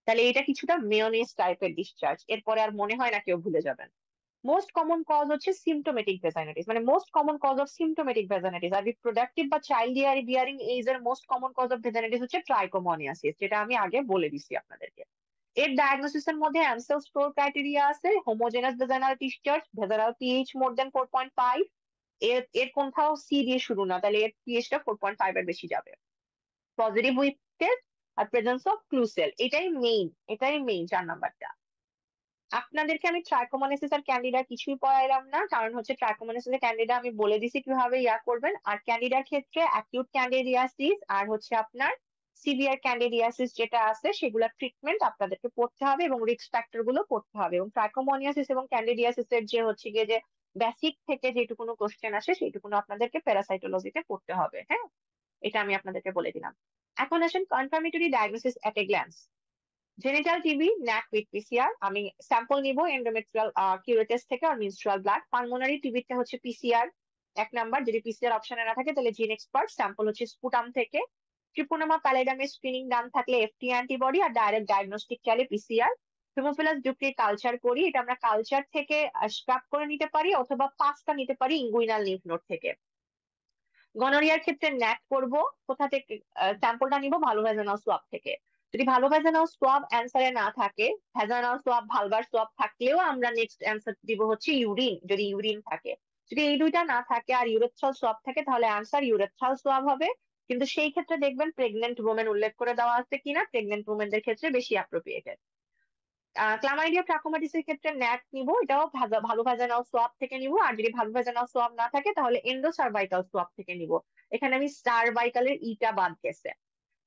তাহলে এটা কিছুটা মেয়োনিজ টাইপের ডিসচার্জ, এরপরে আর মনে হয় না কেউ ভুলে যাবেন। মোস্ট কমন কজ হচ্ছে সিমটোমেটিক ভেজাইনাইটিস, মানে most common cause of symptomatic vaginitis. আর রিপ্রোডাক্টিভ বা চাইল্ড বিয়ারিং এজ এর most common cause of vaginitis হচ্ছে ট্রাইকোমোনিয়াসিস, যেটা আমি আগে বলে দিছি আপনাদেরকে। এর ডায়াগনোসিস এর মধ্যে অ্যানসেল স্টোর ক্রাইটেরিয়া আছে: homogenous vaginal discharge, vaginal pH more than 4.5। এর এর কোনটাও সি দিয়ে শুরু না, তাহলে এর পিএইচটা 4.5 এর বেশি যাবে। পজিটিভ উইথ টেস্ট আর প্রেজেন্স অফ ক্লুসেল, এটাই মেইন 4 নাম্বারটা। আপনাদেরকে আমি ট্রাইকোমোনাসিস আর ক্যান্ডিডা কিছুই পড়াইলাম না, কারণ হচ্ছে ট্রাইকোমোনাসিস আর ক্যান্ডিডা আমি বলে দিছি কিভাবে ইয়া করবেন। আর ক্যান্ডিডার ক্ষেত্রে অ্যাকিউট ক্যান্ডিডিয়াসিস আর হচ্ছে আপনার সিভিয়ার ক্যান্ডিডিয়াসিস যেটা আছে, সেগুলোর ট্রিটমেন্ট আপনাদেরকে পড়তে হবে এবং রিস্ক ফ্যাক্টর গুলো পড়তে হবে। এবং ট্রাইকোমোনিয়াসিস এবং ক্যান্ডিডিয়াসিস এর যে হচ্ছে গিয়ে যে বেসিক থেকে যেটুকুনো কোশ্চেন আসে, সেইটুকুনো আপনাদেরকে প্যারাসাইটোলজিতে পড়তে হবে। হ্যাঁ, এটা আমি আপনাদেরকে বলে দিলাম। এখন আসেন confirmatory diagnosis at a glance. Genital TB knack with PCR, আমি স্যাম্পল নিব এন্ডোমেট্রিয়াল কিউরেটেস থেকে আর মিনস্ট্রুয়াল ব্লাড। পালমোনারি টিবিতে হচ্ছে পিসিআর 1 নাম্বার, যদি পিসিআর অপশনে না থাকে তাহলে জিন এক্সপার্ট, স্যাম্পল হচ্ছে স্পুটাম থেকে। ট্রিপোনামা প্যালিডামের স্ক্রিনিং ডান থাকলে এফটি অ্যান্টিবডি, আর ডাইরেক্ট ডায়াগনস্টিক চাইলে পিসিআর। হিমোফিলাস ডুপ্লির কালচার করি, এটা আমরা কালচার থেকে স্ক্রাব করে নিতে পারি, অথবা পাসটা নিতে পারি ইঙ্গুইনাল লিম্ফ নোড থেকে। গনোরিয়ার ক্ষেত্রে ন্যাক করব কোথা থেকে? স্যাম্পলটা নিব ভালো ভেজানাল সোয়াব থেকে। যদি ভালো ভেজানাল সোয়াব অ্যান্সারে না থাকে, ভেজানাল সোয়াব ভালভার সোয়াব থাকলেও আমরা নেক্সট অ্যান্সার দিব হচ্ছে ইউরিন, যদি ইউরিন থাকে। যদি এই দুইটা না থাকে আর ইউরেথ্রাল সোয়াব থাকে, তাহলে অ্যান্সার ইউরেথ্রাল সোয়াব হবে। কিন্তু সেই ক্ষেত্রে দেখবেন প্রেগনেন্ট ওমেন উল্লেখ করে দেওয়া আছে কিনা, প্রেগনেন্ট ওমেনদের ক্ষেত্রে বেশি অ্যাপ্রোপ্রিয়েটেড। ক্লামাইডিয়া ট্রাকোমাটিসের ক্ষেত্রে ন্যাট নিব, এটাও ভালো ভেজানাল সোয়াব থেকে নিব। আর যদি ভালো ভেজানাল সোয়াব না থাকে, তাহলে এন্ডো সার্ভাইকাল সোয়াব থেকে নিব। এখানে আমি সার্ভাইকালের ইটা বাদ গেছে।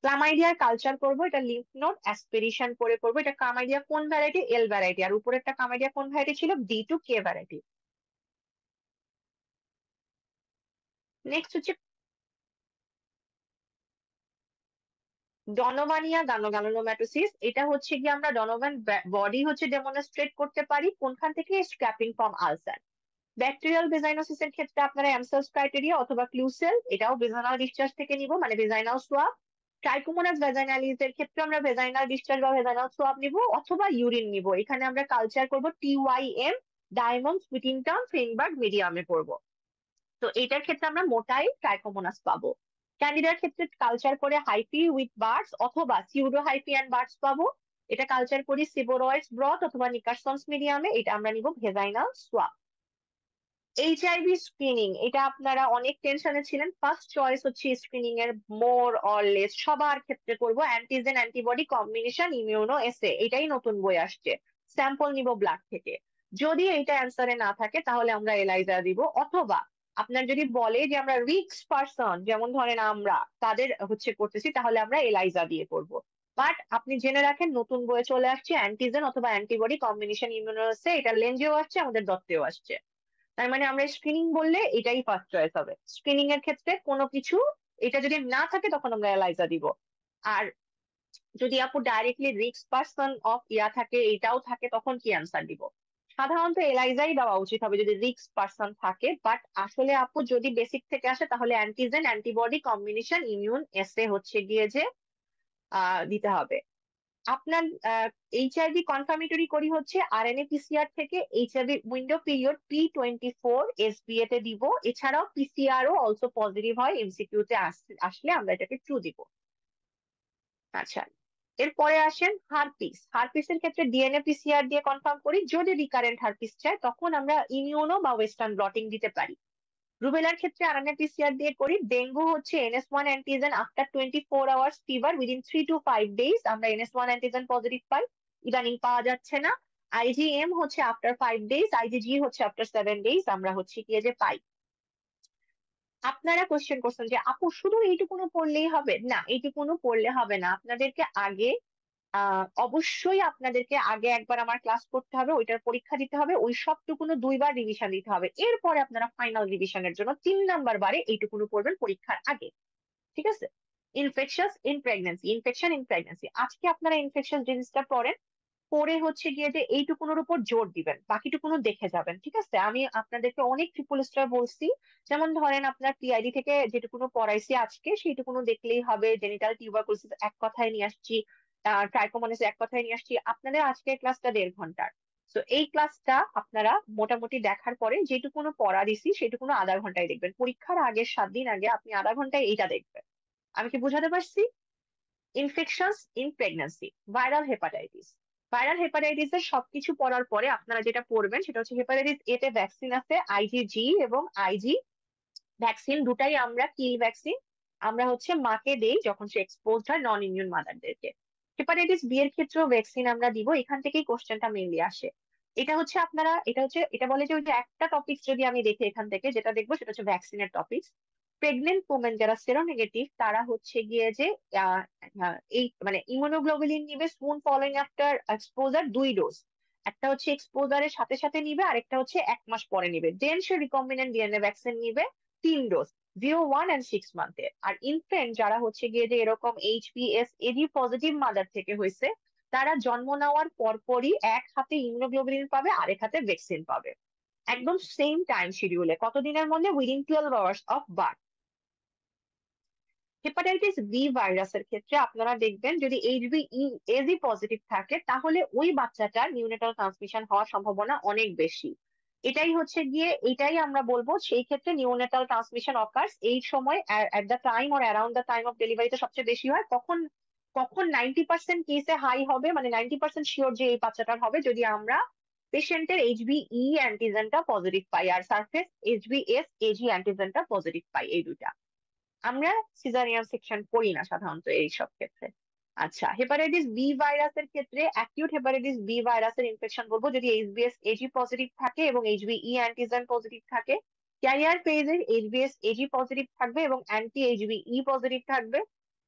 ক্লামাইডিয়ার কালচার করব, এটা লিম্ফ নোড অ্যাসপিরেশন করে করব। এটা ক্লামাইডিয়া কোন ভ্যারাইটি? এল ভ্যারাইটি। আর উপরেরটা ক্লামাইডিয়া কোন ভ্যারাইটি ছিল? D2K variety. নেক্সট হচ্ছে ডনোভানিয়া গানোগ্যানোলোম্যাটোসিস। এটা হচ্ছে কি আমরা ডনোভান বডি হচ্ছে ডেমনস্ট্রেট করতে পারি কোনখান থেকে? Scraping from ulcer. ব্যাকটেরিয়াল ভেজাইনোসিস এর ক্ষেত্রে আপনারা এমসেলস ক্রাইটেরিয়া অথবা ক্লুসেল, এটাও ভেজাইনাল ডিসচার্জ থেকে নিব, মানে ভেজাইনাল সোয়াব। ট্রাইকোমোনাস ভেজাইনালিস এর ক্ষেত্রে আমরা ভেজাইনাল ডিসচার্জ বা ভেজাইনাল সোয়াব নিব, অথবা ইউরিন নিব। এখানে আমরা কালচার করব TYM ডায়মন্ড, সুইটিংটন, ফিংবার্গ মিডিয়ামে পড়বো। তো এটার ক্ষেত্রে আমরা মোটাই ট্রাইকোমোনাস পাবো। ক্যান্ডিডার ক্ষেত্রে কালচার করে হাইপি উইথ বার্ডস অথবা সিউডো হাইপি অ্যান্ড বার্ডস পাবো। এটা কালচার করি সিবোরয়েডস ব্রথ অথবা নিকারসন্স মিডিয়ামে, এটা আমরা নিব ভেজাইনাল সোয়াব। এইচআইভি স্ক্রিনিং, এটা আপনারা অনেক টেনশনে ছিলেন। ফার্স্ট চয়েস হচ্ছে স্ক্রিনিং এর মোর অর লেস সবার ক্ষেত্রে করব অ্যান্টিজেন অ্যান্টিবডি কম্বিনেশন ইমিউনো এসে, এটাই নতুন বই আসছে। স্যাম্পল নিব ব্লাড থেকে। যদি এইটা অ্যান্সারে না থাকে তাহলে আমরা এলাইজা দিব, অথবা আপনার যদি বলে যে আমরা রিস্ক পারসন যেমন ধরেন আমরা তাদের হচ্ছে করতেছি, তাহলে আমরা এলাইজা দিয়ে করব। বাট আপনি জেনে রাখেন নতুন বইয়ে চলে আসছে অ্যান্টিজেন অথবা অ্যান্টিবডি কম্বিনেশন ইমিউনো এসে, এটা লেঞ্জেও আসছে আমাদের দত্তেও আসছে। তার মানে আমরা স্ক্রিনিং বললে এটাই ফার্স্ট চয়েস হবে। স্ক্রিনিং এর ক্ষেত্রে কোনো কিছু এটা যদি না থাকে তখন আমরা এলাইজা দিব। আর যদি আপু ডাইরেক্টলি রিস্ক পারসন অফ ইয়া থাকে, এটাও থাকে, তখন কি অ্যান্সার দিব? সাধারণত এলাইজাই দেওয়া উচিত হবে যদি রিস্ক পারসন থাকে, বাট আসলে আপু যদি বেসিক থেকে আসে তাহলে অ্যান্টিজেন অ্যান্টিবডি কম্বিনেশন ইমিউন এসে হচ্ছে গিয়ে যে দিতে হবে। আপনার এইচআইভি কনফার্মেটরি করি হচ্ছে আরএনএ পিসিআর থেকে, HIV window period P24 SBA তে দিব। এছাড়াও পিসিআরও অলসো পজিটিভ হয়, এমসিকিউ তে আসলে আমরা এটাকে ট্রু দিব। আচ্ছা, এরপরে আসেন হারপিস। হারপিসের ক্ষেত্রে ডিএনএ পিসিআর দিয়ে কনফার্ম করি। যদি রিকারেন্ট হারপিস চাই তখন আমরা ইমিউনো বা ওয়েস্টার্ন ব্লটিং দিতে পারি। রুবেলার ক্ষেত্রে আরএনএ পিসিআর দিয়ে করি। ডেঙ্গু হচ্ছে NS1 antigen after 24 hours fever within 3 to 5 days আমরা NS1 অ্যান্টিজেন পজিটিভ পাই, ইদানিং পাওয়া যাচ্ছে না। আইজিএম হচ্ছে আফটার 5 days, আইজিজি হচ্ছে আফটার 7 days আমরা হচ্ছে কি যে পাই। আপনারা কোশ্চেন করছেন যে আপু শুধু এইটুকুনো পড়লেই হবে, না এইটুকুনো পড়লে হবে না, আপনাদেরকে আগে অবশ্যই আপনাদেরকে আগে একবার আমার ক্লাস করতে হবে, ওইটার পরীক্ষা দিতে হবে, ওই সবটুকুনো 2বার রিভিশন দিতে হবে। এরপরে আপনারা ফাইনাল রিভিশনের জন্য 3 নাম্বার বারে এইটুকুনো পড়বেন পরীক্ষার আগে। ঠিক আছে? ইনফেকশন ইন প্রেগন্যান্সি আজকে আপনারা ইনফেকশন জিনিসটা পড়েন, পরে হচ্ছে গিয়ে যে এইটুকুনোর উপর জোর দিবেন, বাকিটুকুনো দেখে যাবেন। ঠিক আছে? আমি আপনাদেরকে অনেক ট্রিপল স্টার বলছি, যেমন ধরেন আপনার পিআইডি থেকে যেটুকুনো পড়াইছি আজকে সেইটুকুনো দেখলেই হবে। জেনিটাল টিউবারকুলোসিস এক কথায় নিয়ে আসছি, ট্রাইকোমোনাস এক কথায় নিয়ে আসছি। আপনাদের আজকের ক্লাসটা 1.5 ঘন্টার। তো এই ক্লাসটা আপনারা মোটামুটি দেখার পরে যেটুকুনো পড়া দিছি সেটুকুনো আধা ঘন্টায় দেখবেন। পরীক্ষার আগের 7 দিন আগে আপনি আধা ঘন্টায় এইটা দেখবেন। আমি কি বুঝাতে পারছি? Infections in pregnancy, viral hepatitis. Viral hepatitis এর সবকিছু পড়ার পরে আপনারা যেটা পড়বেন সেটা হচ্ছে হেপাটাইটিস এ তে ভ্যাকসিন আছে আইজিজি এবং আইজি ভ্যাকসিন, দুটাই আমরা কিল ভ্যাকসিন। আমরা হচ্ছে মাকে দেই যখন সে এক্সপোজড হয় নন ইমিউন মাদারদেরকে। হেপাটাইটিস বি এর ক্ষেত্রেও ভ্যাকসিন আমরা দিব, এখান থেকেই কোশ্চেনটা মেইনলি আসে। এটা হচ্ছে আপনারা, এটা বলে যে ওই যে একটা টপিক যদি আমি দেখি এখান থেকে যেটা দেখবো সেটা হচ্ছে ভ্যাকসিনের টপিক। প্রেগনেন্ট ওমেন যারা সেরোনেগেটিভ তারা হচ্ছে গিয়ে যে আহ, এই মানে ইমিউনোগ্লোবুলিন নিবে সুন ফলোইং আফটার এক্সপোজার 2 ডোজ। একটা হচ্ছে এক্সপোজারের সাথে সাথে নিবে, আরেকটা হচ্ছে 1 মাস পরে নিবে। দেন সে রিকম্বিনেন্ট ডিএনএ ভ্যাকসিন নিবে 3 ডোজ, 0, 1 and 6 মান্থের। আর ইনফেন্ট যারা হচ্ছে গিয়ে যে এরকম এইচপিএস এজি পজিটিভ মাদার থেকে হয়েছে, তারা জন্ম নেওয়ার পরপরই এক হাতে ইমিউনোগ্লোবুলিন পাবে, আরেক হাতে ভ্যাকসিন পাবে, একদম সেম টাইম শিডিউলে। কতদিনের মধ্যে? Within 12 hours of birth. Hepatitis B ভাইরাসের ক্ষেত্রে আপনারা দেখবেন যদি এইচবি এজি পজিটিভ থাকে তাহলে ওই বাচ্চাটার নিউনেটাল ট্রান্সমিশন হওয়ার সম্ভাবনা অনেক বেশি। এটাই আমরা বলবো সেই ক্ষেত্রে নিউনেটাল ট্রান্সমিশন অকার্স এই সময় at the time or around the time of ডেলিভারিতে সবচেয়ে বেশি হয়। কখন কখন 90% কেসে হাই হবে, মানে 90% শিওর যে এই বাচ্চাটার হবে, যদি আমরা পেশেন্টের এইচবি অ্যান্টিজেনটা পজিটিভ পাই আর সারফেস এইচবিএস এজি অ্যান্টিজেনটা পজিটিভ পাই, এই দুইটা। আমরা সিজারিয়ান সেকশন করি না সাধারণত এই সব ক্ষেত্রে। আচ্ছা, হেপাটাইটিস বি ভাইরাসের ক্ষেত্রে অ্যাকিউট হেপাটাইটিস বি ভাইরাসের ইনফেকশন বলবো যদি এইচবিএস এজি পজিটিভ থাকে এবং এইচবিই অ্যান্টিজেন পজিটিভ থাকে। ক্যারিয়ার ফেজে এইচবিএস এজি পজিটিভ থাকবে এবং অ্যান্টি এইচবিই পজিটিভ থাকবে।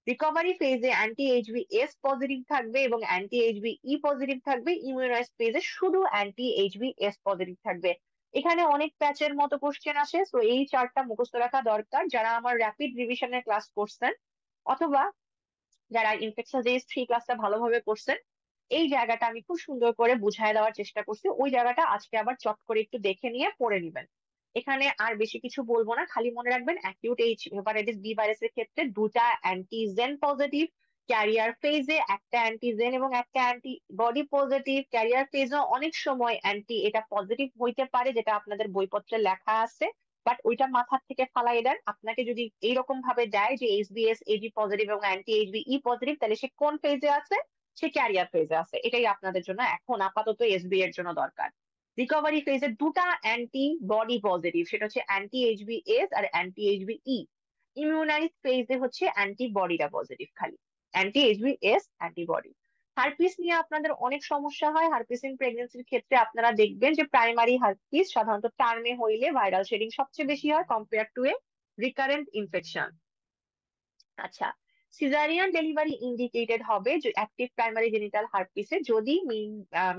রিকভারি ফেজে অ্যান্টি এইচবিএস পজিটিভ থাকবে এবং অ্যান্টি এইচবিই পজিটিভ থাকবে। ইমিউনাইজ ফেজে শুধু অ্যান্টি এইচবিএস পজিটিভ থাকবে। এখানে অনেক প্যাচের মতো কোশ্চেন আসে, তো এই চারটা মুখস্থ রাখা দরকার যারা আমার র্যাপিড রিভিশনের ক্লাস করছেন, অথবা যারা ইনফেকশন ডিজিজ 3 ক্লাসটা ভালোভাবে করছেন। এই জায়গাটা আমি খুব সুন্দর করে বুঝায় দেওয়ার চেষ্টা করছি, ওই জায়গাটা আজকে আবার চট করে একটু দেখে নিয়ে পড়ে নিবেন। এখানে আর বেশি কিছু বলবো না, খালি মনে রাখবেন অ্যাকিউট এইচ হেপাটাইটিস বি ভাইরাসের ক্ষেত্রে দুটা অ্যান্টিজেন পজিটিভ ক্যারিয়ার ফেজে একটা অ্যান্টিজেন এবং একটা অ্যান্টিবডি পজিটিভ। ক্যারিয়ার ফেজও অনেক সময় এটা পজিটিভ হইতে পারে, যেটা আপনাদের বইপত্রে লেখা আছে, বাট ওইটা মাথার থেকে ফালাই দেন। আপনাকে যদি এইরকম ভাবে দেয় যে এইচবিএস এজি পজিটিভ এবং অ্যান্টি এইচবি ই পজিটিভ, তাহলে সে কোন ফেজে আছে? সে ক্যারিয়ার ফেজে আছে। এটাই আপনাদের জন্য এখন আপাতত এসবি এর জন্য দরকার। রিকভারি ফেজে দুটা অ্যান্টিবডি পজিটিভ, সেটা হচ্ছে অ্যান্টি এইচবি এস আর অ্যান্টি এইচবি ই। ইমিউনাইজ ফেজে হচ্ছে অ্যান্টিবডিটা পজিটিভ খালি, anti HB S antibody. Herpes নিয়ে আপনাদের অনেক সমস্যা হয়। হারপিস ইন প্রেগনেন্সির ক্ষেত্রে আপনারা দেখবেন যে প্রাইমারি হারপিস সাধারণত টার্মে হইলে ভাইরাল শেডিং সবচেয়ে বেশি হয় compare to A recurrent infection. আচ্ছা, সিজারিয়ান ডেলিভারি ইন্ডিকেটেড হবে যে অ্যাক্টিভ প্রাইমারি জেনিটাল হার্পিসে যদি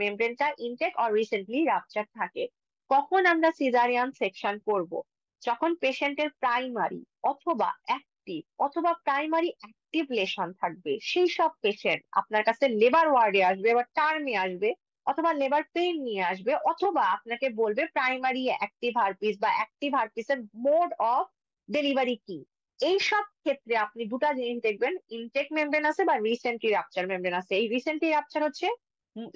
মেমব্রেনটা ইনটেক অর রিসেন্টলি রাপচার থাকে। কখন আমরা সিজারিয়ান সেকশন করব? যখন পেশেন্টের প্রাইমারি অথবা অ্যাক্টিভ অথবা প্রাইমারি অ্যাক্টিভ লেশন থাকবে, সেই সব পেশেন্ট আপনার কাছে লেবার ওয়ার্ডে আসবে বা টার্মে আসবে, অথবা লেবার পেইন নিয়ে আসবে, অথবা আপনাকে বলবে প্রাইমারি অ্যাক্টিভ হার্পিস বা অ্যাক্টিভ হার্পিসের মোড অফ ডেলিভারি কি। এই সব ক্ষেত্রে আপনি দুটা জিনিস দেখবেন, ইনটেক মেমব্রেন আছে বা রিসেন্টলি রাপচার মেমব্রেন আছে। এই রিসেন্টলি রাপচার হচ্ছে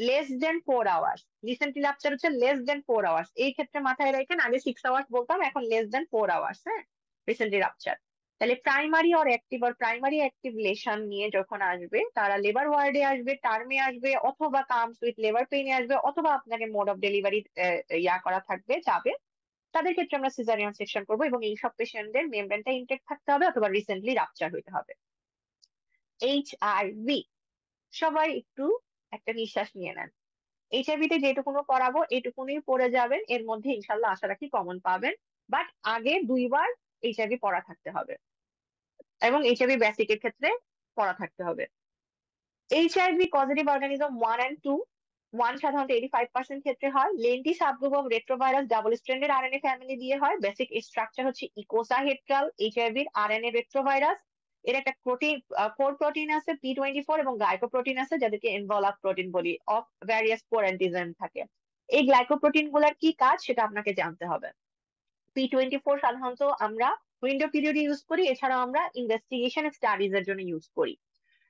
less than 4 hours, recently rupture হচ্ছে লেস দেন 4 আওয়ার্স। এই ক্ষেত্রে মাথায় রাখেন, আগে 6 আওয়ার্স বলতাম, এখন লেস দেন 4 আওয়ার্স। হ্যাঁ, রিসেন্টলি রাপচার। তাহলে প্রাইমারি অ্যাক্টিভ লেশন নিয়ে যখন আসবে, তারা লেবার ওয়ার্ডে আসবে, টার্মে আসবে, অথবা কামস উইথ লেবার পেইনে আসবে, অথবা আপনাকে মোড অফ ডেলিভারি করা থাকবে, যাবে। তাদের ক্ষেত্রে আমরা সিজারিয়ান সেকশন করবো, এবং এই সব পেশেন্টদের মেমব্রেনটা ইনটেক থাকতে হবে অথবা রিসেন্টলি রাপচার হইতে হবে। এইচআইভি, সবাই একটু একটা নিঃশ্বাস নিয়ে নেন। এইচআইভি তে যেটুকুনো পড়াবো এইটুকুনি পড়ে যাবেন, এর মধ্যে ইনশাল্লাহ আশা রাখি কমন পাবেন। বাট আগে 2বার এইচআইভি পড়া থাকতে হবে, এবং এইচআইভি বেসিকের ক্ষেত্রে পড়া থাকতে হবে। HIV positive organism 1 and 2। 1 সাধারণত 85% ক্ষেত্রে হয়। Lenti subgroup of retrovirus double stranded RNA family দিয়ে হয়। বেসিক স্ট্রাকচার হচ্ছে ইকোসাহেড্রাল এইচআইভির আরএনএ রেট্রোভাইরাস। এর একটা প্রোটিন, কোর প্রোটিন আছে P24, এবং গ্লাইকোপ্রোটিন আছে যাদেরকে এনভলভ প্রোটিন বলি, অফ ভ্যারিয়াস কোর অ্যান্টিজেন থাকে। এই গ্লাইকোপ্রোটিন গুলার কি কাজ সেটা আপনাকে জানতে হবে। P24 সাধারণত আমরা উইন্ডো পিরিয়ডে ইউজ করি, এছাড়াও আমরা ইনভেস্টিগেশন স্টাডিজ এর জন্য ইউজ করি।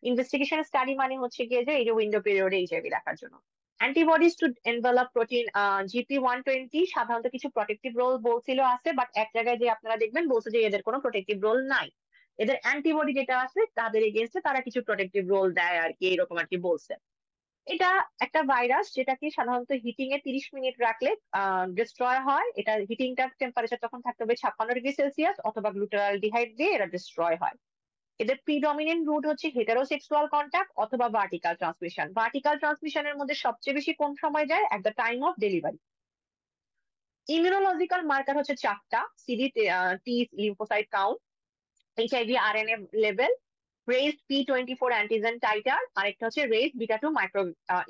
ইনভেস্টিগেশন স্টাডি মানে হচ্ছে গিয়ে যে এই যে উইন্ডো পিরিয়ডে এইচআইভি দেখার জন্য। Antibodies two envelope protein, GP120 সাধারণত কিছু প্রোটেক্টিভ রোল বলছিল আছে, বাট এক জায়গায় যে আপনারা দেখবেন বলছে যে এদের কোনো প্রোটেক্টিভ রোল নাই। এদের অ্যান্টিবডি যেটা আছে তাদের এগেনস্টে তারা কিছু প্রোটেক্টিভ রোল দেয় আর কি, এরকম আর কি বলছে। এটা একটা ভাইরাস যেটাকে সাধারণত হিটিং এ 30 মিনিট রাখলে ডিস্ট্রয় হয়। এটা হিটিংটার টেম্পারেচার তখন থাকতে হবে 56 ডিগ্রি সেলসিয়াস, অথবা গ্লুটারালডিহাইড দিয়ে এটা ডিস্ট্রয় হয়। এদের প্রিডমিনেন্ট রুট হচ্ছে হেটারোসেক্সুয়াল কন্টাক্ট অথবা ভার্টিক্যাল ট্রান্সমিশন। ভার্টিক্যাল ট্রান্সমিশনের মধ্যে সবচেয়ে বেশি কোন সময় যায়? At the time of delivery. Immunological marker হচ্ছে 4টা: সিডি, টি lymphocyte count, HIV RNA level, raised P24 antigen titre, আরেকটা হচ্ছে raised beta 2 micro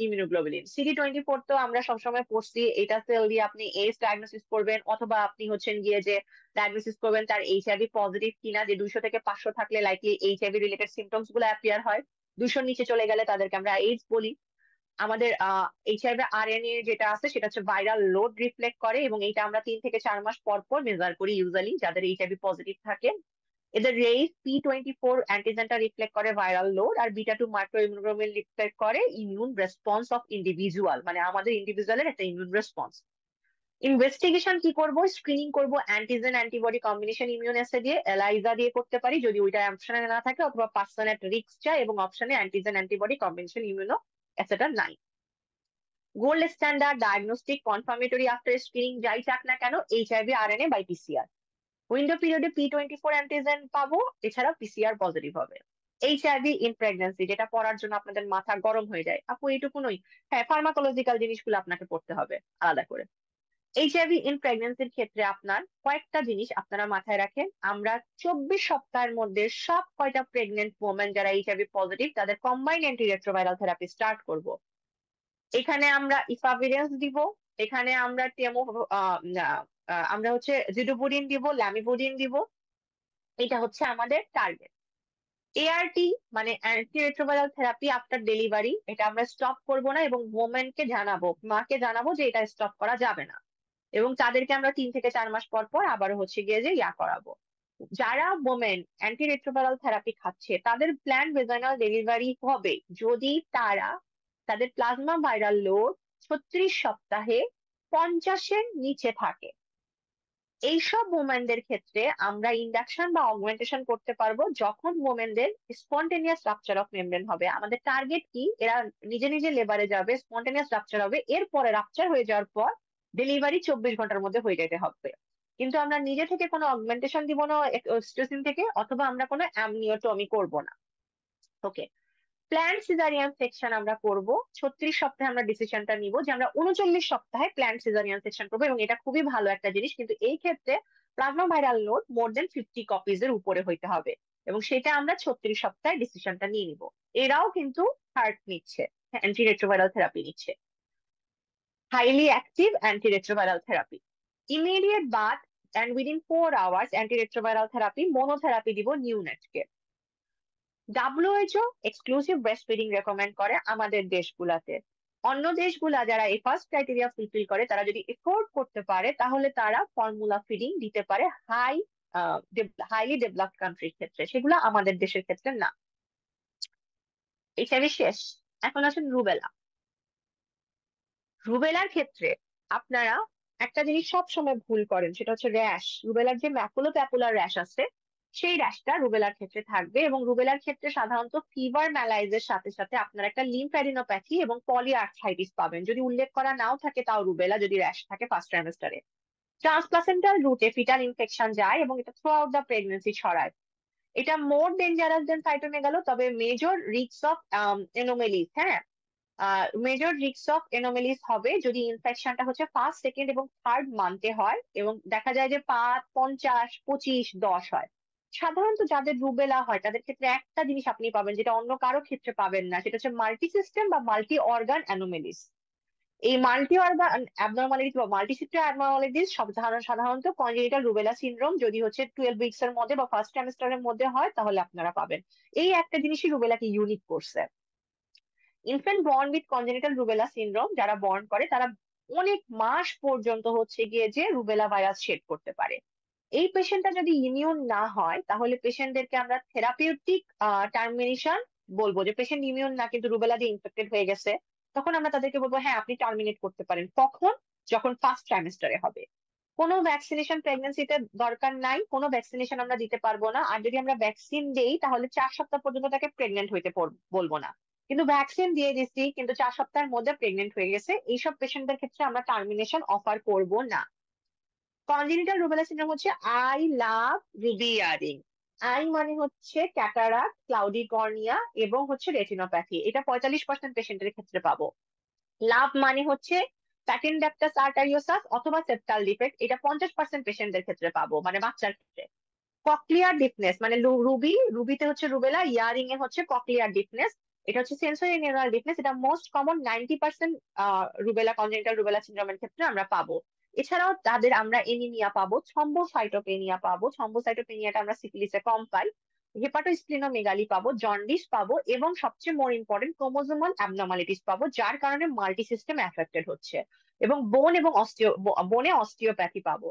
immunoglobulin. CD24 তো আমরা সবসময় পড়ছি, এটা সেল দিয়ে আপনি এস ডায়াগনোসিস করবেন, অথবা আপনি হচ্ছেন গিয়ে যে ডায়াগনোসিস করবেন তার এইচআইভি পজিটিভ কিনা, যে 200 থেকে 500 থাকলে লাইকলি এইচআইভি রিলেটেড সিমটমস গুলো অ্যাপিয়ার হয়। 200 নিচে চলে গেলে তাদেরকে আমরা এইডস বলি। আমাদের এইচআইভি আরএনএ যেটা আছে সেটা হচ্ছে ভাইরাল লোড রিফ্লেক্ট করে, এবং এইটা আমরা 3 থেকে 4 মাস পর পর মেজার করি ইউজুয়ালি যাদের এইচআইভি পজিটিভ থাকে। এদের রেইস P24 অ্যান্টিজেনটা রিফ্লেক্ট করে ভাইরাল লোড, আর বিটা 2 মাইক্রো ইমিউনোগ্লোবুলিন রিফ্লেক্ট করে ইমিউন রেসপন্স অফ ইন্ডিভিজুয়াল, মানে আমাদের ইন্ডিভিজুয়ালের একটা ইমিউন রেসপন্স। ইনভেস্টিগেশন কি করব? স্ক্রিনিং করব antigen antibody combination immune as দিয়ে, এলাইজা দিয়ে করতে পারি যদি ওইটা অপশনে না থাকে, অথবা পার্সন এট রিস্ক চাই এবং অপশনে অ্যান্টিজেন অ্যান্টিবডি কম্বিনেশন ইমিউনো অ্যাসেটা নাই। Gold standard diagnostic confirmatory after screening যাই চাক না কেন, HIV RNA by PCR. Window পিরিয়ডে P24 অ্যান্টিজেন পাবো, এছাড়া পিসিআর পজিটিভ হবে। এইচআইভি ইন প্রেগন্যান্সি, যেটা পড়ার জন্য আপনাদের মাথা গরম হয়ে যায়, আপু এইটুকুনই? হ্যাঁ, ফার্মাকোলজিক্যাল জিনিসগুলো আপনাকে পড়তে হবে আলাদা করে। এইচআইভি ইন প্রেগন্যান্সির ক্ষেত্রে আপনার কয়েকটা জিনিস আপনারা মাথায় রাখেন। আমরা 24 সপ্তাহের মধ্যে সব কয়টা প্রেগনেন্ট ওমেন যারা এইচআইভি পজিটিভ তাদের কম্বাইন্ড অ্যান্টিরেট্রোভাইরাল থেরাপি স্টার্ট করব। এখানে আমরা ইফাভিরেন্স দিব, এখানে আমরা আমরা হচ্ছে জিডোবুডিন দিব, ল্যামিবুডিন দিব। এটা হচ্ছে আমাদের টার্গেট। এআরটি মানে অ্যান্টিরেট্রোভাইরাল থেরাপি আফটার ডেলিভারি, এটা আমরা স্টপ করব না, এবং ওমেনকে জানাবো, মাকে জানাবো যে এটা স্টপ করা যাবে না, এবং তাদেরকে আমরা 3 থেকে 4 মাস পর পর আবার হচ্ছে গিয়ে যে করাবো। যারা ওমেন অ্যান্টিরেট্রোভাইরাল থেরাপি খাচ্ছে তাদের প্ল্যান্ড ভেজাইনাল ডেলিভারি হবে যদি তারা তাদের প্লাজমা ভাইরাল লোড 36 সপ্তাহে 50-এর নিচে থাকে। এইসব মোমেন্টদের ক্ষেত্রে আমরা ইন্ডাকশন বা অগমেন্টেশন করতে পারবো যখন মোমেন্টদের স্পন্টেনিয়াস রাপচার অফ মেমব্রেন হবে। আমাদের টার্গেট কি, এরা নিজে নিজে লেবারে যাবে, স্পন্টেনিয়াস রাপচার হবে, এরপরে রাপচার হয়ে যাওয়ার পর ডেলিভারি 24 ঘন্টার মধ্যে হয়ে যেতে হবে। কিন্তু আমরা নিজে থেকে কোনো অগমেন্টেশন দিব না অক্সিটোসিন থেকে, অথবা আমরা কোনো অ্যামনিওটমি করব না। ওকে, প্ল্যান্ট সিজারিয়ান সেকশন আমরা করব 36 সপ্তাহে। আমরা ডিসিশনটা নিব যে আমরা 39 সপ্তাহে প্ল্যান্ট সিজারিয়ান সেকশন করবো, এবং এটা খুবই ভালো একটা জিনিস। কিন্তু এই ক্ষেত্রে প্লাজমা ভাইরাল লোড মোর দেন 50 কপিজ এর উপরে হইতে হবে, এবং সেটা আমরা 36 সপ্তাহে ডিসিশনটা নিয়ে নিব। এরাও কিন্তু হার্ট নিচ্ছে, অ্যান্টিরেট্রোভাইরাল থেরাপি নিচ্ছে, highly active antiretroviral therapy. Immediate birth and within 4 hours antiretroviral therapy, monotherapy দিব নিউনেটকে। WHO exclusive breast feeding recommend করে আমাদের দেশগুলাতে। অন্য দেশগুলা যারা এই ফার্স্ট ক্রাইটেরিয়া ফুলফিল করে, তারা যদি এফোর্ড করতে পারে তাহলে তারা ফর্মুলা ফিডিং দিতে পারে হাইলি ডেভেলপড কান্ট্রির ক্ষেত্রে, সেগুলো আমাদের দেশের ক্ষেত্রে না। এইচআইভি শেষ, এখন আসেন রুবেলা। রুবেলার ক্ষেত্রে আপনারা একটা জিনিস সব সময় ভুল করেন, সেটা হচ্ছে র্যাশ। রুবেলার যে ম্যাকুলো প্যাপুলার র্যাশ আছে, সেই র্যাশটা রুবেলার ক্ষেত্রে থাকবে, এবং রুবেলার ক্ষেত্রে সাধারণত ফিভার ম্যালাইজের সাথে সাথে আপনার একটা লিম্ফ্যাডিনোপ্যাথি এবং পলিআর্থ্রাইটিস পাবেন। যদি উল্লেখ করা নাও থাকে তাও রুবেলা যদি র্যাশ থাকে ফার্স্ট ট্রাইমেস্টারে। ট্রান্সপ্লাসেন্টাল রুটে ফিটাল ইনফেকশন যায় এবং এটা থ্রু আউট দ্য প্রেগনেন্সি ছড়ায়। এটা মোর ডেঞ্জারাস দেন সাইটোমেগালো, তবে মেজর রিস্ক অফ এনোমেলিস, হ্যাঁ, মেজর রিস্ক অফ এনোমেলিস হবে যদি ইনফেকশনটা হচ্ছে ফার্স্ট, সেকেন্ড এবং থার্ড মান্থে হয়, এবং দেখা যায় যে 5, 50, 25, 10 হয়। সাধারণত যাদের রুবেলা হয় তাদের ক্ষেত্রে একটা জিনিস আপনি পাবেন যেটা অন্য কারো ক্ষেত্রে পাবেন না, সেটা হচ্ছে মাল্টি সিস্টেম বা মাল্টি অর্গান অ্যানোমেলিস। এই মাল্টি অর্গান অ্যাবনর্মালিটিস বা মাল্টি সিস্টেম অ্যাবনর্মালিটিস সাধারণত কনজেনিটাল রুবেলা সিনড্রোম যদি হচ্ছে 12 উইকস এর মধ্যে বা ফার্স্ট ট্রাইমেস্টারের মধ্যে হয় তাহলে আপনারা পাবেন। এই একটা জিনিসই রুবেলাকে ইউনিক করছে। Infant born with congenital rubella syndrome যারা বর্ন করে তারা অনেক মাস পর্যন্ত হচ্ছে গিয়ে যে রুবেলা ভাইরাস শেড করতে পারে। এই পেশেন্টটা যদি ইমিউন না হয় তাহলে পেশেন্টদেরকে আমরা থেরাপিউটিক টার্মিনেশন বলবো, যে পেশেন্ট ইমিউন না কিন্তু রুবেলা দিয়ে ইনফেক্টেড হয়ে গেছে, তখন আমরা তাদেরকে বলবো হ্যাঁ আপনি টার্মিনেট করতে পারেন। কখন? যখন ফার্স্ট ট্রাইমেস্টারে হবে। কোনো ভ্যাকসিনেশন প্রেগনেন্সিতে দরকার নাই, কোনো ভ্যাকসিনেশন আমরা দিতে পারবো না। আর যদি আমরা ভ্যাকসিন দেই তাহলে 4 সপ্তাহ পর্যন্ত তাকে প্রেগনেন্ট হইতে বলবো না। কিন্তু ভ্যাকসিন দিয়ে দিচ্ছি কিন্তু 4 সপ্তাহের মধ্যে প্রেগনেন্ট হয়ে গেছে, এইসব পেশেন্টদের ক্ষেত্রে আমরা টার্মিনেশন অফার করব না। কনজেনিটাল রুবেলা সিনড্রোম হচ্ছে I love Ruby earring. I মানে হচ্ছে ক্যাটারাক্ট, ক্লাউডি কর্নিয়া এবং হচ্ছে রেটিনোপ্যাথি, এটা 45% পেশেন্টের ক্ষেত্রে পাবো। লাভ মানে হচ্ছে প্যাটেন ডাক্টাস আর্টারিওসাস অথবা সেপ্টাল ডিফেক্ট, এটা 50% পেশেন্টদের ক্ষেত্রে পাবো, মানে বাচ্চার ক্ষেত্রে। ককলিয়ার ডিফনেস মানে রুবিতে হচ্ছে রুবেলা, ইয়ারিং এ হচ্ছে ককলিয়ার ডিফনেস, এটা হচ্ছে সেন্সরি নিউরাল ডিফনেস, এটা most common 90% rubella congenital rubella সিনড্রোমের ক্ষেত্রে আমরা পাবো। এছাড়াও তাদের আমরা এনিমিয়া পাবো, থ্রম্বোসাইটোপেনিয়া পাবো, থ্রম্বোসাইটোপেনিয়াটা আমরা সিফিলিসে কম পাই, হেপাটোস্প্লিনোমেগালি পাবো, জন্ডিস পাবো, এবং সবচেয়ে মোর ইম্পর্টেন্ট ক্রোমোজোমাল অ্যাবনর্মালিটিস পাবো, যার কারণে মাল্টি সিস্টেম এফেক্টেড হচ্ছে, এবং বোনে অস্টিওপ্যাথি পাবো।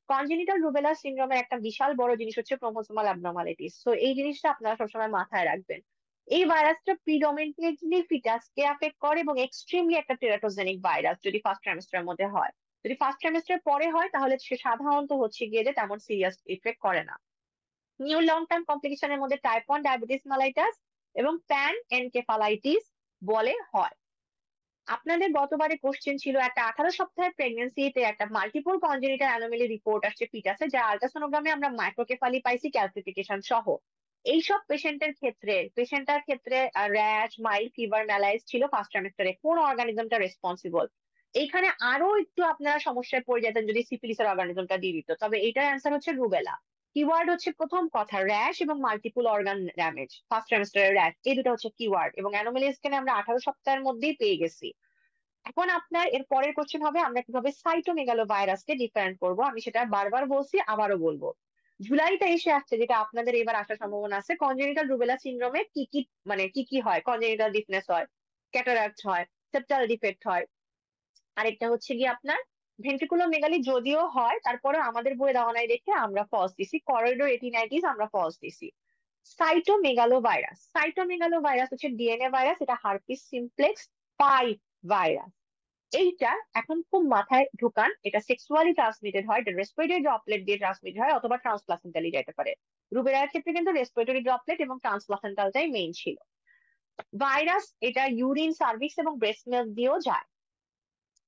কনজেনিটাল রুবেলা সিনড্রোমের একটা বিশাল বড় জিনিস হচ্ছে ক্রোমোসোমাল অ্যাবনর্মালিটিস, তো এই জিনিসটা আপনারা সবসময় মাথায় রাখবেন। এই ভাইরাসটা প্রিডমিনেন্টলি ফিটাসকে অ্যাফেক্ট করে এবং এক্সট্রিমলি একটা টেরাটোজেনিক ভাইরাস যদি ফার্স্ট ট্রাইমেস্টারের মধ্যে হয়। যদি ফার্স্ট ট্রাইমেস্টার পরে হয় তাহলে সে সাধারণত হচ্ছে গিয়ে যে তেমন সিরিয়াস ইফেক্ট করে না। নিউ লং টার্ম কমপ্লিকেশনের মধ্যে টাইপ 1 ডায়াবেটিস মালাইটাস এবং প্যান এনকেফালাইটিস বলে হয়। আপনাদের গতবারে কোশ্চেন ছিল একটা 18 সপ্তাহের প্রেগনেন্সিতে একটা মাল্টিপল কনজেনিটাল অ্যানোমালি রিপোর্ট আসছে ফিটাসে, যা আল্ট্রাসোনোগ্রামে আমরা মাইক্রোকেফালি পাইছি ক্যালসিফিকেশন সহ। এইসব পেশেন্টার ক্ষেত্রে র্যাশ, মাইল্ড ফিভার, ম্যালাইস ছিল ফার্স্ট ট্রাইমেস্টারে। কোন অর্গানিজমটা রেসপন্সিবল? এইখানে আরো একটু আপনারা সমস্যায় পড়ে যেতেন যদি সিফিলিসের অর্গানিজমটা দিয়ে দিত, তবে এটার অ্যান্সার হচ্ছে রুবেলা। কিওয়ার্ড হচ্ছে প্রথম কথা র্যাশ এবং মাল্টিপল অর্গান ড্যামেজ, ফার্স্ট ট্রাইমেস্টারের র্যাশ, এই দুটো হচ্ছে কিওয়ার্ড, এবং অ্যানোমালিস আমরা 18 সপ্তাহের মধ্যেই পেয়ে গেছি। এখন আপনার এর পরের কোশ্চেন হবে আমরা কিভাবে সাইটোমেগালো ভাইরাসকে ডিফারেন্ট করব। আমি সেটা বারবার বলছি, আবারও বলবো। জুলাইতে এসে আসছে, যেটা আপনাদের এবার আসার সম্ভাবনা আছে, কনজেনিটাল রুবেলা সিনড্রোমে কি কি মানে কি কি হয়। কনজেনিটাল ডিফনেস হয়, ক্যাটারাক্ট হয়, সেপ্টাল ডিফেক্ট হয়, আরেকটা হচ্ছে গিয়ে আপনার ভেন্ট্রিকুলোমেগালি যদিও হয়, তারপরে আমাদের বইয়ে দেওয়া নাই দেখে আমরা ফলস দিছি। করিডোর রেটিনাইটিস আমরা ফলস দিছি। সাইটোমেগালো ভাইরাস, সাইটোমেগালো ভাইরাস হচ্ছে ডিএনএ ভাইরাস, এটা হারপিস সিমপ্লেক্স 5 ভাইরাস। এইটা এখন খুব মাথায় ঢুকান, এটা সেক্সুয়ালি ট্রান্সমিটেড হয়, এটা রেসপিরেটরি ড্রপলেট দিয়ে ট্রান্সমিট হয় অথবা ট্রান্সপ্লাসেন্টালি যেতে পারে। রুবেলার ক্ষেত্রে কিন্তু রেসপিরেটরি ড্রপলেট এবং ট্রান্সপ্লাসেন্টালটাই মেইন ছিল। ভাইরাস এটা ইউরিন, সার্ভিক্স এবং ব্রেস্ট মিল্ক দিয়েও যায়,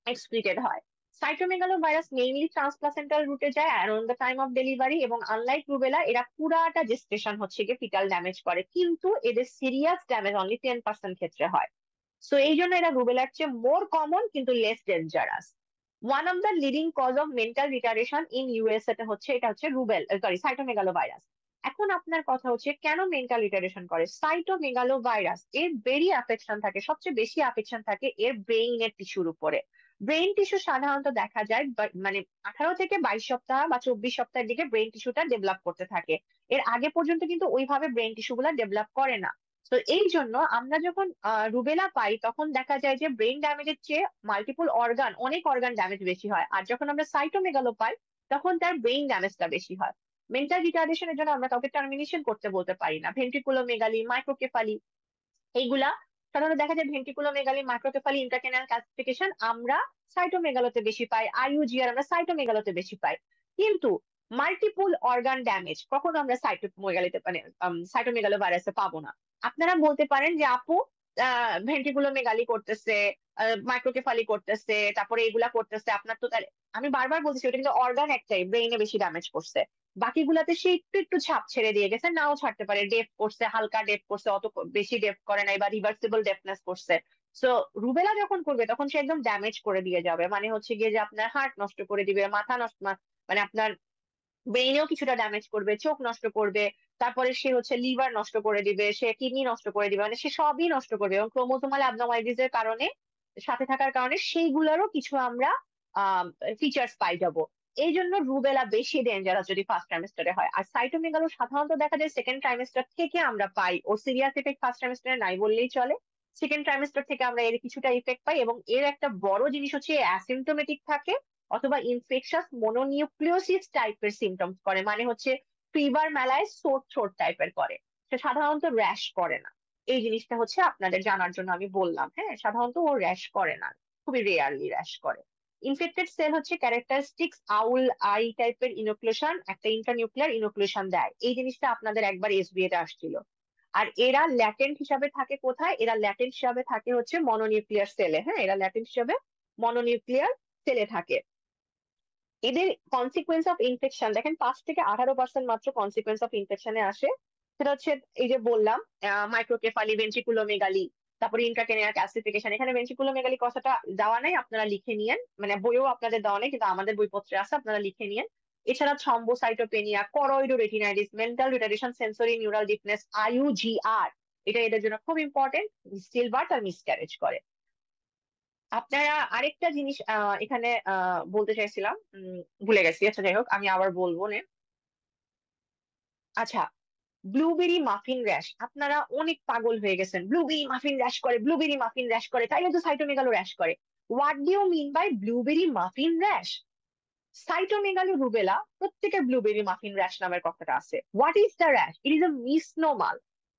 এক্সক্রিটেড হয়। সাইটোমেগালো ভাইরাস মেইনলি ট্রান্সপ্লাসেন্টাল রুটে যায় around the time of delivery, এবং আনলাইক রুবেলা এরা পুরাটা জেস্টেশন হচ্ছে গিয়ে ফিটাল ড্যামেজ করে, কিন্তু এদের সিরিয়াস ড্যামেজ অনলি 10% ক্ষেত্রে হয়। সো এই জন্য এরা রুবেলার চেয়ে মোর কমন কিন্তু less dangerous. One of the leading cause of mental retardation in US এটা হচ্ছে সাইটোমেগালো ভাইরাস। এখন আপনার কথা হচ্ছে কেন মেন্টাল রিটার্ডেশন করে? সাইটোমেগালো ভাইরাস এর বেরি অ্যাফেকশন থাকে, সবচেয়ে বেশি অ্যাফেকশন থাকে এর ব্রেইনের টিস্যুর উপরে। ব্রেইন টিস্যু সাধারণত দেখা যায় মানে 18 থেকে 22 সপ্তাহ বা 24 সপ্তাহের দিকে ব্রেইন টিস্যুটা ডেভেলপ করতে থাকে। এর আগে পর্যন্ত কিন্তু ওইভাবে ব্রেইন টিস্যু গুলা ডেভেলপ করে না। তো এই জন্য আমরা যখন রুবেলা পাই তখন দেখা যায় যে ব্রেন ড্যামেজের চেয়ে মাল্টিপল অর্গান, অনেক অর্গান ড্যামেজ বেশি হয়। আর যখন আমরা সাইটোমেগালো পাই তখন তার ব্রেইন ড্যামেজটা বেশি হয়। মেন্টাল রিটার্ডেশনের জন্য আমরা কাউকে টার্মিনেশন করতে বলতে পারি না। ভেন্ট্রিকুলোমেগালি, মাইক্রোকেফালি, এইগুলা সাধারণত দেখা যায় ভেন্ট্রিকুলোমেগালি, মাইক্রোকেফালি, ইন্ট্রাক্রেনিয়াল ক্যালসিফিকেশন আমরা সাইটোমেগালোতে বেশি পাই, আইইউজিআর আমরা সাইটোমেগালোতে বেশি পাই। কিন্তু মাল্টিপল অর্গান ড্যামেজ কখনো আমরা সাইটোমেগালিতে মানে সাইটোমেগালো ভাইরাসে পাবো না। আপনারা বলতে পারেন যে আপু ভেন্ট্রিকুলোমেগালি করতেছে, মাইক্রোকেফালি করতেছে, তারপরে এগুলা করতেছে, আপনার তো তাহলে আমি বারবার বলছি ওটা কিন্তু অর্গান একটাই, ব্রেইনে বেশি ড্যামেজ করছে, বাকিগুলাতে সে একটু একটু ছাপ ছেড়ে দিয়ে গেছে, নাও ছাড়তে পারে, ডেফ করছে, হালকা ডেফ করছে, অত বেশি ডেফ করে নাই, বা রিভার্সিবল ডেফনেস করছে। সো রুবেলা যখন করবে তখন সে একদম ড্যামেজ করে দিয়ে যাবে, মানে হচ্ছে গিয়ে যে আপনার হার্ট নষ্ট করে দিবে, মাথা নষ্ট, মানে আপনার ব্রেইনেও কিছুটা ড্যামেজ করবে, চোখ নষ্ট করবে, তারপরে সে হচ্ছে লিভার নষ্ট করে দিবে, সে কিডনি নষ্ট করে দিবে, মানে সে সবই নষ্ট করবে। এবং ক্রোমোসোমাল অ্যাবনর্মালিটিস এর কারণে, সাথে থাকার কারণে সেইগুলোরও কিছু আমরা ফিচার্স পাই যাবো। এই জন্য রুবেলা বেশি ডেঞ্জারাস যদি ফার্স্ট ট্রাইমেস্টারে হয়। আর সাইটোমেগালো সাধারণত দেখা যায় সেকেন্ড ট্রাইমেস্টার থেকে আমরা পাই, ওর সিরিয়াস এফেক্ট ফার্স্ট ট্রাইমেস্টারে নাই বললেই চলে। সেকেন্ড ট্রাইমেস্টার থেকে আমরা এর কিছুটা ইফেক্ট পাই, এবং এর একটা বড় জিনিস হচ্ছে অ্যাসিমটোমেটিক থাকে অথবা ইনফেকশাস মনোনিউক্লিওসিস টাইপের সিমটমস করে, মানে হচ্ছে ফিভার, ম্যালাইস, সোর থ্রোট টাইপের করে। সে সাধারণত র্যাশ করে না। এই জিনিসটা হচ্ছে আপনাদের জানার জন্য আমি বললাম। হ্যাঁ, সাধারণত ও র্যাশ করে না, খুবই রেয়ারলি র্যাশ করে। ইনফেক্টেড সেল হচ্ছে ক্যারেক্টারিস্টিক্স আউল আই টাইপের ইনোকুলেশন, একটা ইন্টারনিউক্লিয়ার ইনোকুলেশন দেয়। এই জিনিসটা আপনাদের একবার এসবিএ তে আসছিল। আর এরা ল্যাটেন্ট হিসাবে থাকে কোথায়? এরা ল্যাটেন্ট হিসাবে থাকে হচ্ছে মনোনিউক্লিয়ার সেলে। হ্যাঁ, এরা ল্যাটেন্ট হিসাবে মনোনিউক্লিয়ার সেলে থাকে। এদের কনসিকুয়েন্স অফ ইনফেকশন দেখেন 5 থেকে 18% মাত্র কনসিকুয়েন্স অফ ইনফেকশনে আসে। সেটা হচ্ছে এই যে বললাম মাইক্রোকেফালি, ভেন্ট্রিকুলোমেগালি, তারপরে ইন্ট্রাক্রেনিয়াল ক্যালসিফিকেশন। এখানে ভেন্ট্রিকুলোমেগালি কথাটা দেওয়া নাই, আপনারা লিখে নিয়েন, মানে বইও আপনাদের দেওয়া নেই কিন্তু আমাদের বইপত্রে আছে, আপনারা লিখে নিয়েন। এছাড়া thrombocytopenia, choroido retinitis, mental retardation, sensory neural deafness, IUGR, এটা এদের জন্য খুব ইম্পর্টেন্ট, স্টিল বার্থ আর মিসক্যারেজ করে। আপনারা আরেকটা জিনিস এখানে বলতে চাইছিলাম, ভুলে গেছি, আচ্ছা যাই হোক আমি আবার বলবো নে। আচ্ছা, ব্লুবেরি মাফিন র্যাশ, আপনারা অনেক পাগল হয়ে গেছেন, ব্লুবেরি মাফিন র্যাশ করে, ব্লুবেরি মাফিন র্যাশ করে, তাইলে তো সাইটোমেগালো র্যাশ করে। What do you mean by blueberry muffin rash? Cytomegalo, rubella প্রত্যেকের ব্লুবেরি মাফিন র্যাশ নামের কথাটা আছে। What is the rash? It is a misnomer.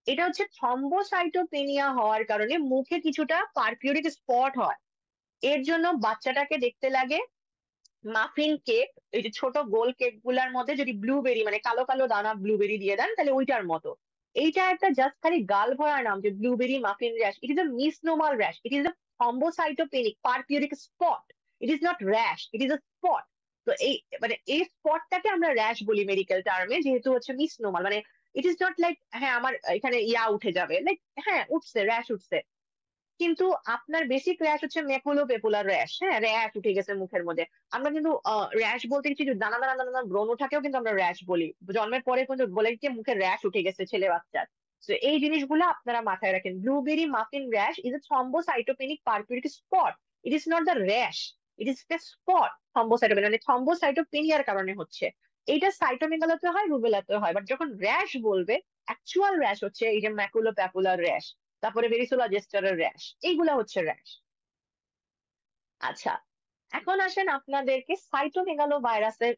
এটা হচ্ছে থ্রম্বোসাইটোপেনিয়া হওয়ার কারণে মুখে কিছুটা পারপিউরিক স্পট হয়। এর জন্য বাচ্চাটাকে দেখতে লাগে মাফিন কেক, এই যে ছোট গোল কেক গুলার মধ্যে যদি ব্লুবেরি মানে কালো কালো দানা ব্লুবেরি দিয়ে দেন তাহলে ওইটার মতো। এইটা একটা জাস্ট খালি গাল ভরার নাম যে blueberry muffin rash. It is a misnomer rash, it is a thrombocytopenic purpuric spot, it is not rash, it is a spot. তো এই মানে এই স্পটটাকে আমরা র্যাশ বলি মেডিকেল টার্মে, যেহেতু হচ্ছে মিসনোমাল, মানে ইট ইজ নট লাইক হ্যাঁ আমার এখানে উঠে যাবে, লাইক হ্যাঁ উঠছে, র্যাশ উঠছে, কিন্তু আপনার বেসিক র্যাশ হচ্ছে মেকুলো পেপুলার র্যাশ। হ্যাঁ, র্যাশ উঠে গেছে মুখের মধ্যে। আমরা কিন্তু র্যাশ বলতে কিছু দানা দানা দানা দানা ব্রণ ওঠাকেও কিন্তু আমরা র্যাশ বলি, জন্মের পরে কিন্তু বলে যে মুখে র্যাশ উঠে গেছে ছেলে বাচ্চার। তো এই জিনিসগুলো আপনারা মাথায় রাখেন। Blueberry muffin rash is a thrombocytopenic purpuric spot, it is not the rash, it is the spot. Thrombocytopenic মানে থ্রম্বোসাইটোপেনিয়ার কারণে হচ্ছে। এইটা সাইটোমেগালাতে হয়, রুবেলাতে হয়, বাট যখন র্যাশ বলবে অ্যাকচুয়াল র্যাশ হচ্ছে এই যে ম্যাকুলো প্যাপুলার র্যাশ, তারপরে ভেরিসোলা জেস্টারের র্যাশ, এইগুলা হচ্ছে র্যাশ। আচ্ছা, এখন আসেন আপনাদেরকে সাইটোমেগালো ভাইরাসের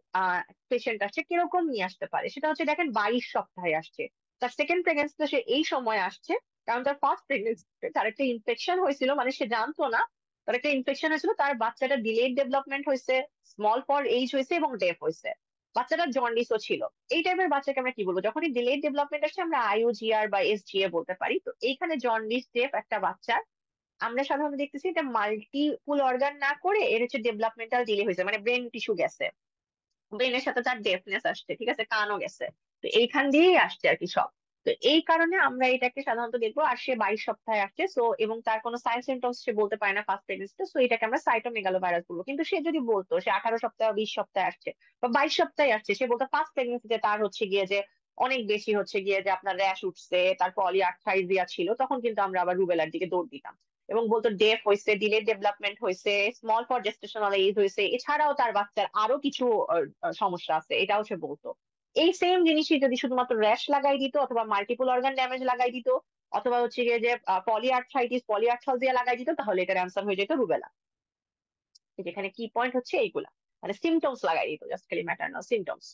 পেশেন্ট আসছে কিরকম নিয়ে আসতে পারে, সেটা হচ্ছে দেখেন 22 সপ্তাহে আসছে, তার সেকেন্ড প্রেগনেন্সিতে সে এই সময় আসছে, কারণ তার ফার্স্ট প্রেগনেন্সিতে তার একটা ইনফেকশন হয়েছিল, মানে সে জানতো না, তার একটা ইনফেকশন হয়েছিল, তার বাচ্চাটা ডিলেড ডেভেলপমেন্ট হয়েছে, স্মল ফর এইজ হয়েছে এবং ডেফ হয়েছে, বাচ্চাটা জন্ডিসও ছিল। এই টাইপের বাচ্চাকে আমরা কি বলবো, যখনই ডিলেড ডেভেলপমেন্ট আসছে আমরা আইইউজিআর বা এসজিএ বলতে পারি। তো এইখানে জন্ডিস ডেফ একটা বাচ্চা আমরা সাধারণত দেখতেছি এটা মাল্টিপুল অর্গান না করে এর হচ্ছে ডেভেলপমেন্টাল ডিলে হয়েছে, মানে ব্রেন টিস্যু গেছে, ব্রেনের সাথে তার ডেফনেস আসছে, ঠিক আছে, কানও গেছে, তো এইখান দিয়েই আসছে আর কি সব। তো এই কারণে আমরা এটাকে সাধারণত দেখবো, আর সে 22 সপ্তাহে আসছে, সো এবং তার কোনো সাইন সিমটমস সে বলতে পারে না ফার্স্ট প্রেগনেন্সিতে, সো এটাকে আমরা সাইটোমেগালো ভাইরাস বলবো। কিন্তু সে যদি বলতো সে 18 সপ্তাহে 20 সপ্তাহে আসছে বা 22 সপ্তাহে আসছে, সে বলতো ফার্স্ট প্রেগনেন্সিতে তার হচ্ছে গিয়ে যে অনেক বেশি হচ্ছে গিয়ে যে আপনার র্যাশ উঠছে, তার পলিআর্থ্রাইটিস ছিল, তখন কিন্তু আমরা আবার রুবেলার দিকে দৌড় দিতাম এবং বলতো ডেফ হয়েছে, ডিলেড ডেভেলপমেন্ট হয়েছে, স্মল ফর জেস্টেশনাল এজ হয়েছে, এছাড়াও তার বাচ্চার আরো কিছু সমস্যা আছে, এটাও সে বলতো। এই সেম জিনিসই যদি শুধুমাত্র র্যাশ লাগাই দিত অথবা মাল্টিপল অর্গান ড্যামেজ লাগাই দিত অথবা হচ্ছে গিয়ে যে পলিআর্থ্রাইটিস পলিআর্থ্রালজিয়া লাগাই দিত, তাহলে এটার অ্যান্সার হয়ে যেত রুবেলা। যেখানে কি পয়েন্ট হচ্ছে এইগুলা, মানে সিমটমস লাগাই দিত, জাস্ট খালি ম্যাটারনাল সিমটমস।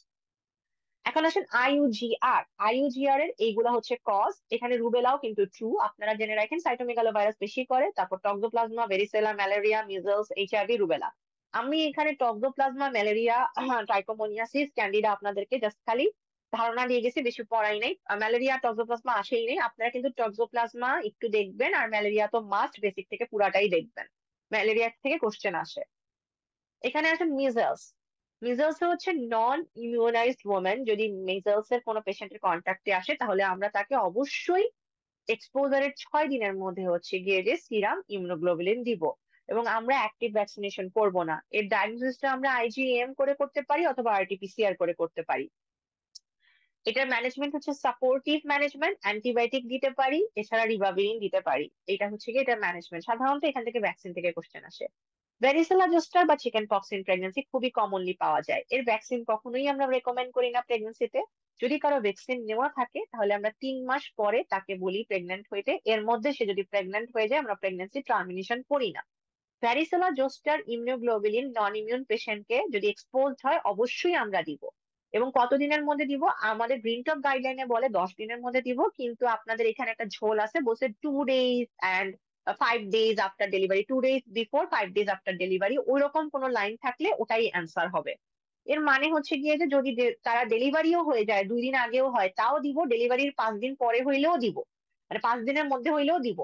এখন আসেন আইইউজিআর, আইইউজিআর এর এইগুলা হচ্ছে কজ, এখানে রুবেলাও কিন্তু ট্রু, আপনারা জেনে রাখেন সাইটোমেগালো ভাইরাস বেশি করে, তারপর toxoplasma, ভেরিসেলা, malaria, measles, HIV, rubella. আমি এখানে টক্সোপ্লাজমা, ম্যালেরিয়া, ট্রাইকোমোনিয়াসিস, ক্যান্ডিডা আপনাদেরকে জাস্ট খালি ধারণা দিয়ে গেছি, বেশি পড়াই নাই। ম্যালেরিয়া টক্সোপ্লাজমা আসেই নেই, আপনারা কিন্তু টক্সোপ্লাজমা একটু দেখবেন, আর ম্যালেরিয়া তো মাস্ট বেসিক থেকে পুরাটাই দেখবেন, ম্যালেরিয়া থেকে কোশ্চেন আসে। এখানে আছে মিজেলস, মিজেলস হচ্ছে নন ইমিউনাইজড ওমেন, যদি মিজেলস এর কোনো পেশেন্টের কন্ট্যাক্টে আসে তাহলে আমরা তাকে অবশ্যই এক্সপোজারের 6 দিনের মধ্যে হচ্ছে গিয়ে যে সিরাম ইমিউনোগ্লোবুলিন দিব, এবং আমরা অ্যাক্টিভ ভ্যাকসিনেশন করব না। এর ডায়াগনোসিসটা আমরা আইজিএম করে করতে পারি অথবা আরটিপিসিআর করে করতে পারি। এটার ম্যানেজমেন্ট হচ্ছে সাপোর্টিভ ম্যানেজমেন্ট, অ্যান্টিবায়োটিক দিতে পারি, এছাড়া রিবাভিরিন দিতে পারি, এটা হচ্ছে কি এটার ম্যানেজমেন্ট। সাধারণত এখান থেকে ভ্যাকসিন থেকে কোশ্চেন আসে। ভ্যারিসেলা জোস্টার বা চিকেন পক্স ইন প্রেগনেন্সি খুবই কমনলি পাওয়া যায়, এর ভ্যাকসিন কখনোই আমরা রেকমেন্ড করি না প্রেগনেন্সিতে। যদি কারো ভ্যাকসিন নেওয়া থাকে তাহলে আমরা 3 মাস পরে তাকে বলি প্রেগনেন্ট হইতে, এর মধ্যে সে যদি প্রেগনেন্ট হয়ে যায় আমরা প্রেগনেন্সি টার্মিনেশন করি না। ভ্যারিসেলা জোস্টার ইমিউনোগ্লোবুলিন নন ইমিউন পেশেন্টকে যদি এক্সপোজড হয় অবশ্যই আমরা দিব, এবং কতদিনের মধ্যে দিব, আমাদের গ্রিন টপ গাইডলাইনে বলে 10 দিনের মধ্যে দিব, কিন্তু আপনাদের এখানে একটা ঝোল আছে, বলছে 2 days and 5 days after delivery, 2 days before 5 days after delivery, ওইরকম কোনো লাইন থাকলে ওটাই অ্যান্সার হবে। এর মানে হচ্ছে গিয়ে যে যদি তারা ডেলিভারিও হয়ে যায় 2 দিন আগেও হয় তাও দিব, ডেলিভারির 5 দিন পরে হইলেও দিব, মানে 5 দিনের মধ্যে হইলেও দিব।